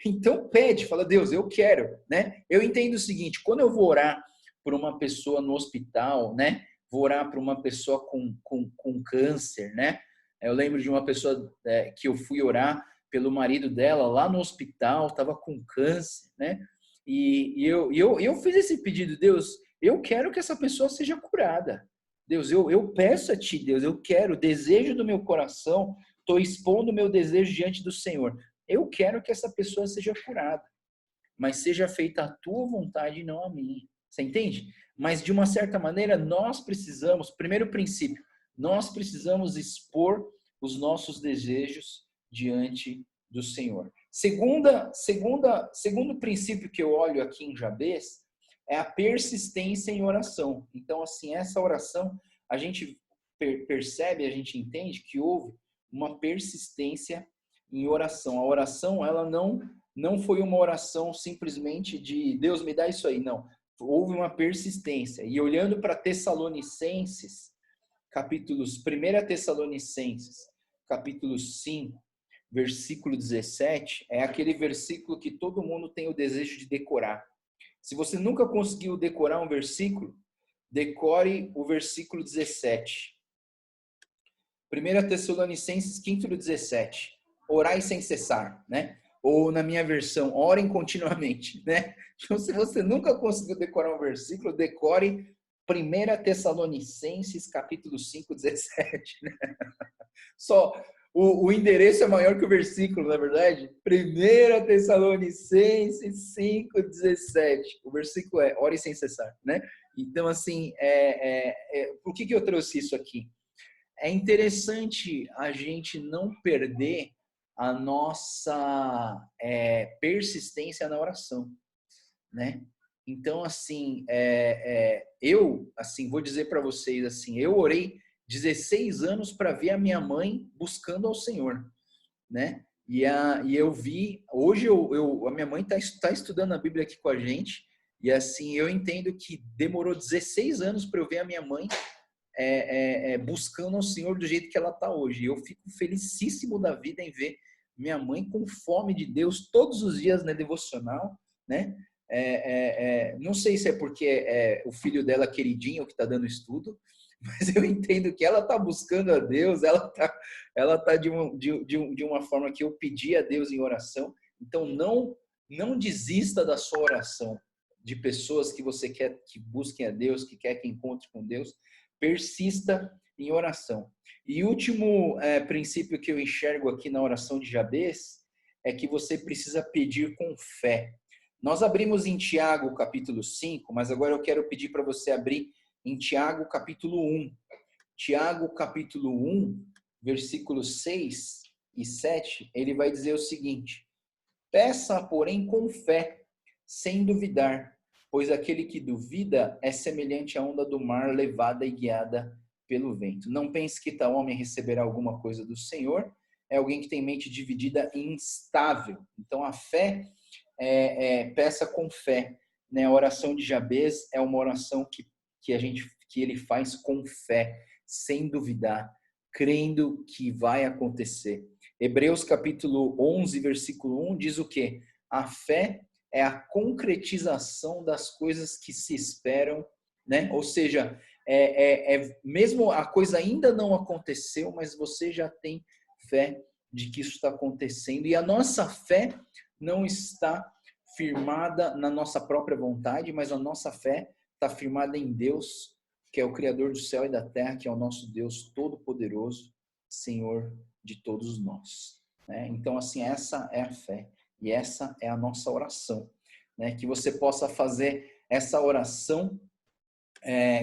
Então pede, fala, Deus, eu quero, né? Eu entendo o seguinte, quando eu vou orar por uma pessoa no hospital, né? Vou orar por uma pessoa com câncer, né? Eu lembro de uma pessoa que eu fui orar pelo marido dela lá no hospital, estava com câncer, né? E eu fiz esse pedido, Deus, eu quero que essa pessoa seja curada. Deus, eu peço a Ti, Deus, eu quero, desejo do meu coração, estou expondo o meu desejo diante do Senhor. Eu quero que essa pessoa seja curada, mas seja feita a Tua vontade e não a minha. Você entende? Mas de uma certa maneira, nós precisamos, primeiro princípio, nós precisamos expor os nossos desejos diante do Senhor. Segundo princípio que eu olho aqui em Jabez é a persistência em oração. Então, assim, essa oração, a gente percebe, a gente entende que houve uma persistência em oração. A oração, ela não foi uma oração simplesmente de Deus me dá isso aí, não. Houve uma persistência. E olhando para Tessalonicenses, capítulos 1 Tessalonicenses, capítulo 5, versículo 17, é aquele versículo que todo mundo tem o desejo de decorar. Se você nunca conseguiu decorar um versículo, decore o versículo 17. 1 Tessalonicenses 5:17. Orai sem cessar, né? Ou na minha versão, orem continuamente, né? Então, se você nunca conseguiu decorar um versículo, decore 1 Tessalonicenses capítulo 5:17, né? Só o endereço é maior que o versículo, na verdade. 1 Tessalonicenses 5:17. O versículo é ore sem cessar, né? Então, assim, por que eu trouxe isso aqui? É interessante a gente não perder a nossa persistência na oração, né? Então, assim, eu, assim, vou dizer para vocês, assim, eu orei 16 anos para ver a minha mãe buscando ao Senhor, né? E eu vi, hoje a minha mãe está estudando a Bíblia aqui com a gente, e assim, eu entendo que demorou 16 anos para eu ver a minha mãe buscando ao Senhor do jeito que ela está hoje. Eu fico felicíssimo da vida em ver minha mãe com fome de Deus todos os dias na devocional, né? Não sei se é porque é o filho dela queridinho que está dando estudo, mas eu entendo que ela está buscando a Deus, ela tá de uma forma que eu pedi a Deus em oração. Então não desista da sua oração, de pessoas que você quer que busquem a Deus, que quer que encontre com Deus. Persista em oração. E último princípio que eu enxergo aqui na oração de Jabez é que você precisa pedir com fé. Nós abrimos em Tiago capítulo 5, mas agora eu quero pedir para você abrir em Tiago capítulo 1. Tiago capítulo 1, versículos 6 e 7, ele vai dizer o seguinte: peça, porém, com fé, sem duvidar, pois aquele que duvida é semelhante à onda do mar levada e guiada pelo vento. Não pense que tal homem receberá alguma coisa do Senhor, é alguém que tem mente dividida e instável. Então a fé peça com fé, né? A oração de Jabez é uma oração que ele faz com fé, sem duvidar, crendo que vai acontecer. Hebreus capítulo 11, versículo 1 diz o quê? A fé é a concretização das coisas que se esperam, né? Ou seja, mesmo a coisa ainda não aconteceu, mas você já tem fé de que isso está acontecendo. E a nossa fé não está firmada na nossa própria vontade, mas a nossa fé está firmada em Deus, que é o Criador do céu e da terra, que é o nosso Deus todo-poderoso, Senhor de todos nós, né? Então, assim, essa é a fé e essa é a nossa oração, né? Que você possa fazer essa oração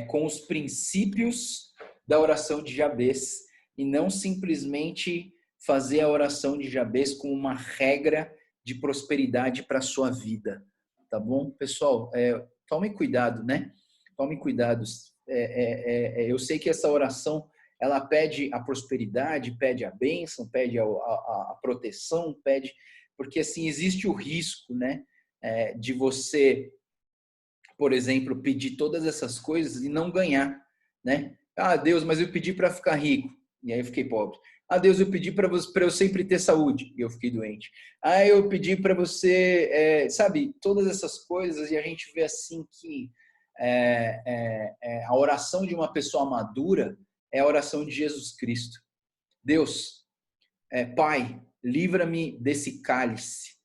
com os princípios da oração de Jabez e não simplesmente fazer a oração de Jabez com uma regra de prosperidade para a sua vida, tá bom? Pessoal, tome cuidado, né? Tome cuidado. eu sei que essa oração, ela pede a prosperidade, pede a bênção, pede a proteção, pede... Porque, assim, existe o risco, né? De você, por exemplo, pedir todas essas coisas e não ganhar, né? Ah, Deus, mas eu pedi para ficar rico. E aí eu fiquei pobre. Ah, Deus, eu pedi para eu sempre ter saúde. E eu fiquei doente. Ah, eu pedi para você, sabe, todas essas coisas. E a gente vê assim que a oração de uma pessoa madura é a oração de Jesus Cristo. Deus, Pai, livra-me desse cálice,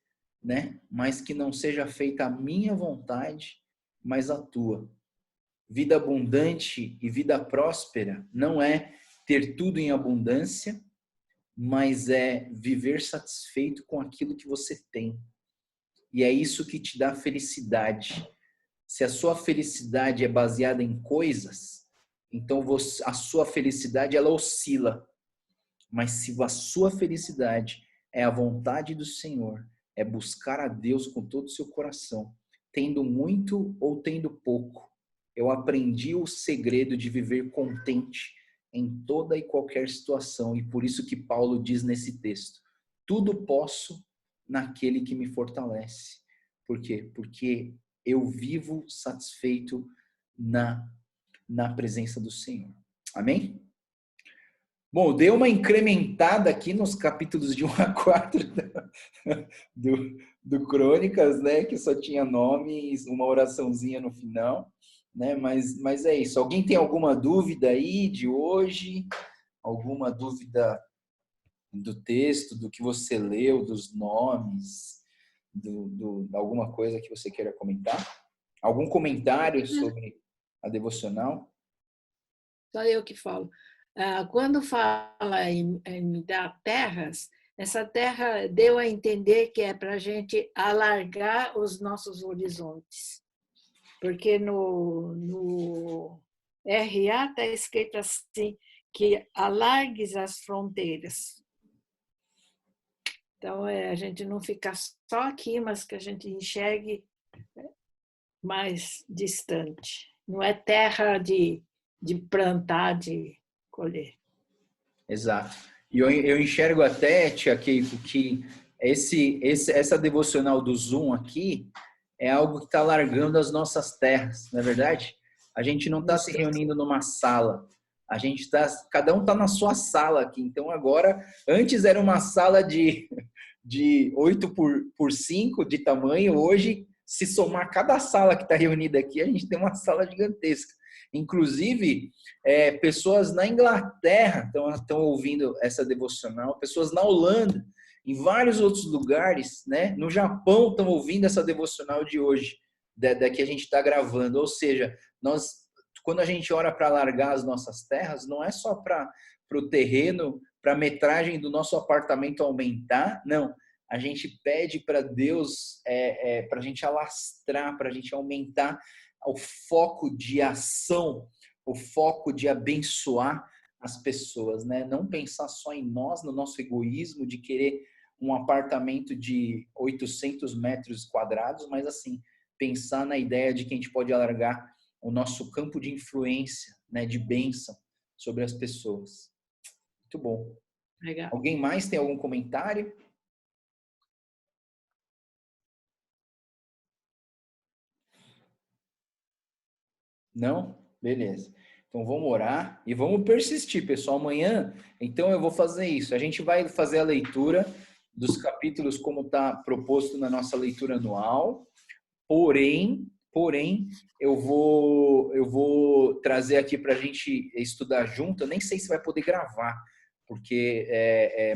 né? Mas que não seja feita a minha vontade, mas a tua. Vida abundante e vida próspera não é ter tudo em abundância, mas é viver satisfeito com aquilo que você tem. E é isso que te dá felicidade. Se a sua felicidade é baseada em coisas, então a sua felicidade ela oscila. Mas se a sua felicidade é a vontade do Senhor, é buscar a Deus com todo o seu coração, tendo muito ou tendo pouco, eu aprendi o segredo de viver contente em toda e qualquer situação. E por isso que Paulo diz nesse texto, tudo posso naquele que me fortalece. Por quê? Porque eu vivo satisfeito na presença do Senhor. Amém? Bom, dei uma incrementada aqui nos capítulos de 1 a 4 do Crônicas, né? Que só tinha nomes, uma oraçãozinha no final, né? Mas é isso. Alguém tem alguma dúvida aí de hoje? Alguma dúvida do texto, do que você leu, dos nomes, alguma coisa que você queira comentar? Algum comentário sobre a devocional? Só eu que falo. Quando fala em me dar terras, essa terra deu a entender que é para a gente alargar os nossos horizontes. Porque no RA está escrito assim, que alargues as fronteiras. Então, a gente não fica só aqui, mas que a gente enxergue mais distante. Não é terra de plantar, de colher. Exato. E eu enxergo até, Tia Keiko, que essa devocional do Zoom aqui é algo que está largando as nossas terras, não é verdade? A gente não está se reunindo numa sala. A gente está, cada um está na sua sala aqui. Então agora, antes era uma sala de 8 por 5 de tamanho, hoje, se somar cada sala que está reunida aqui, a gente tem uma sala gigantesca. Inclusive, pessoas na Inglaterra estão ouvindo essa devocional, pessoas na Holanda, em vários outros lugares, né? No Japão estão ouvindo essa devocional de hoje, da que a gente está gravando. Ou seja, quando a gente ora para alargar as nossas terras, não é só para o terreno, para a metragem do nosso apartamento aumentar, não. A gente pede para Deus, para a gente alastrar, para a gente aumentar o foco de ação, o foco de abençoar as pessoas, né? Não pensar só em nós, no nosso egoísmo de querer um apartamento de 800 metros quadrados, mas assim, pensar na ideia de que a gente pode alargar o nosso campo de influência, né, de bênção sobre as pessoas. Muito bom. Legal. Alguém mais tem algum comentário? Não? Beleza. Então vamos orar e vamos persistir, pessoal. Amanhã, então eu vou fazer isso. A gente vai fazer a leitura dos capítulos como está proposto na nossa leitura anual. Porém, eu vou trazer aqui para a gente estudar junto. Eu nem sei se vai poder gravar, porque,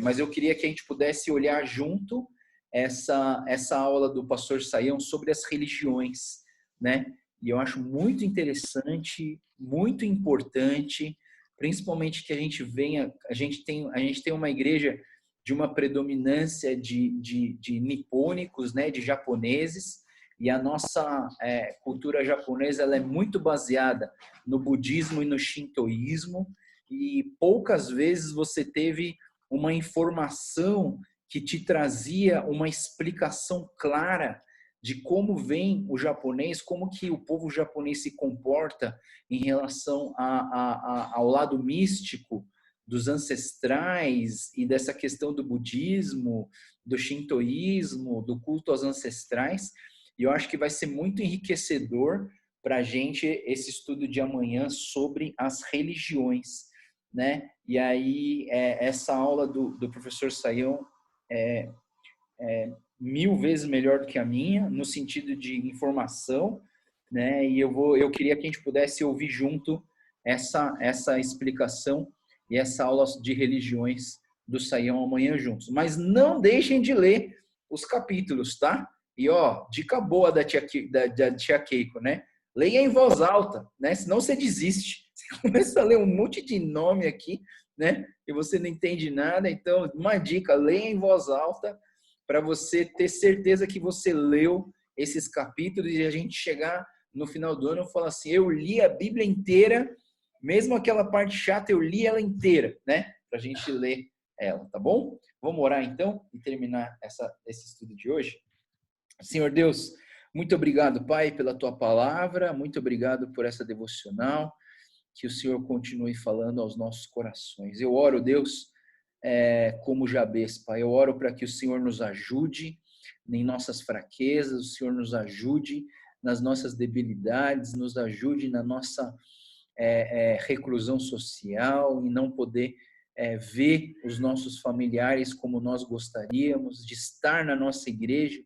mas eu queria que a gente pudesse olhar junto essa aula do pastor Saião sobre as religiões, né? E eu acho muito interessante, muito importante, principalmente que a gente venha, a gente tem uma igreja de uma predominância de nipônicos, né, de japoneses, e a nossa cultura japonesa ela é muito baseada no budismo e no shintoísmo, e poucas vezes você teve uma informação que te trazia uma explicação clara de como vem o japonês, como que o povo japonês se comporta em relação ao lado místico dos ancestrais e dessa questão do budismo, do shintoísmo, do culto aos ancestrais. E eu acho que vai ser muito enriquecedor para a gente esse estudo de amanhã sobre as religiões, né? E aí essa aula do professor Sayão é 1000 vezes melhor do que a minha, no sentido de informação, né? E eu queria que a gente pudesse ouvir junto essa explicação e essa aula de religiões do Sayão amanhã juntos. Mas não deixem de ler os capítulos, tá? E ó, dica boa da tia Keiko, né? Leia em voz alta, né? Senão você desiste. Você começa a ler um monte de nome aqui, né? E você não entende nada. Então, uma dica, leia em voz alta para você ter certeza que você leu esses capítulos e a gente chegar no final do ano e falar assim, eu li a Bíblia inteira, mesmo aquela parte chata, eu li ela inteira, né? Para a gente ler ela, tá bom? Vamos orar então e terminar esse estudo de hoje? Senhor Deus, muito obrigado, Pai, pela Tua palavra, muito obrigado por essa devocional, que o Senhor continue falando aos nossos corações. Eu oro, Deus, como Jabez, Pai, eu oro para que o Senhor nos ajude em nossas fraquezas, o Senhor nos ajude nas nossas debilidades, nos ajude na nossa reclusão social, em não poder ver os nossos familiares como nós gostaríamos, de estar na nossa igreja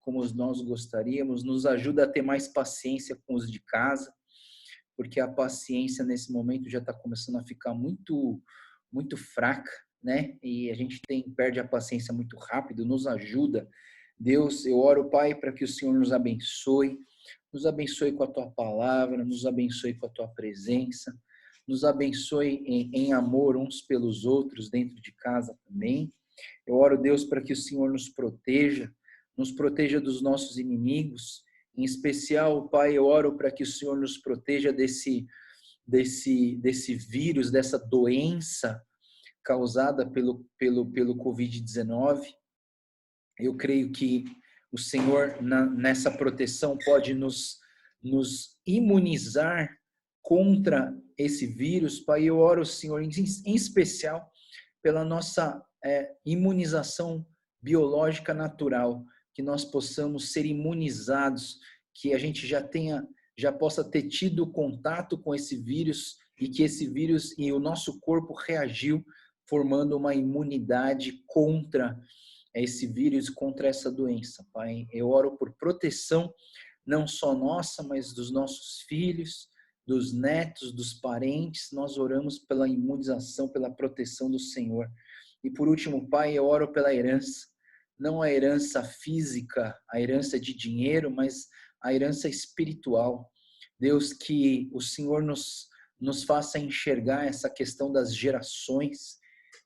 como nós gostaríamos, nos ajuda a ter mais paciência com os de casa, porque a paciência nesse momento já está começando a ficar muito, muito fraca, né? E a gente perde a paciência muito rápido, nos ajuda. Deus, eu oro, Pai, para que o Senhor nos abençoe com a Tua palavra, nos abençoe com a Tua presença, nos abençoe em amor uns pelos outros dentro de casa também. Eu oro, Deus, para que o Senhor nos proteja dos nossos inimigos. Em especial, Pai, eu oro para que o Senhor nos proteja desse vírus, dessa doença causada pelo Covid-19. Eu creio que o Senhor, nessa proteção, pode nos imunizar contra esse vírus. Pai, eu oro, Senhor, em especial pela nossa imunização biológica natural, que nós possamos ser imunizados, que a gente já possa ter tido contato com esse vírus e que esse vírus e o nosso corpo reagiu formando uma imunidade contra esse vírus, contra essa doença, Pai. Eu oro por proteção, não só nossa, mas dos nossos filhos, dos netos, dos parentes. Nós oramos pela imunização, pela proteção do Senhor. E por último, Pai, eu oro pela herança, não a herança física, a herança de dinheiro, mas a herança espiritual. Deus, que o Senhor nos faça enxergar essa questão das gerações,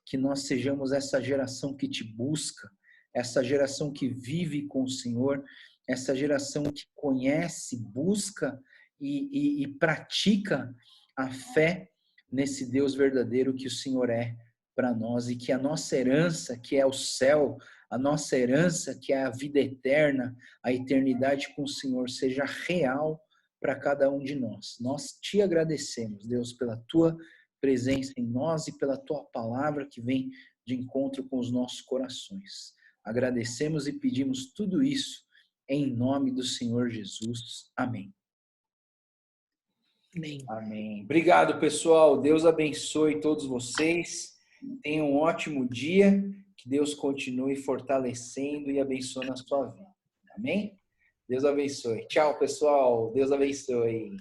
que nós sejamos essa geração que te busca, essa geração que vive com o Senhor, essa geração que conhece, busca e pratica a fé nesse Deus verdadeiro que o Senhor é para nós, e que a nossa herança, que é o céu, a nossa herança, que é a vida eterna, a eternidade com o Senhor, seja real para cada um de nós. Nós te agradecemos, Deus, pela tua presença em nós e pela tua palavra que vem de encontro com os nossos corações. Agradecemos e pedimos tudo isso em nome do Senhor Jesus. Amém. Amém. Amém. Obrigado, pessoal. Deus abençoe todos vocês. Tenham um ótimo dia. Que Deus continue fortalecendo e abençoando a sua vida. Amém? Deus abençoe. Tchau, pessoal. Deus abençoe.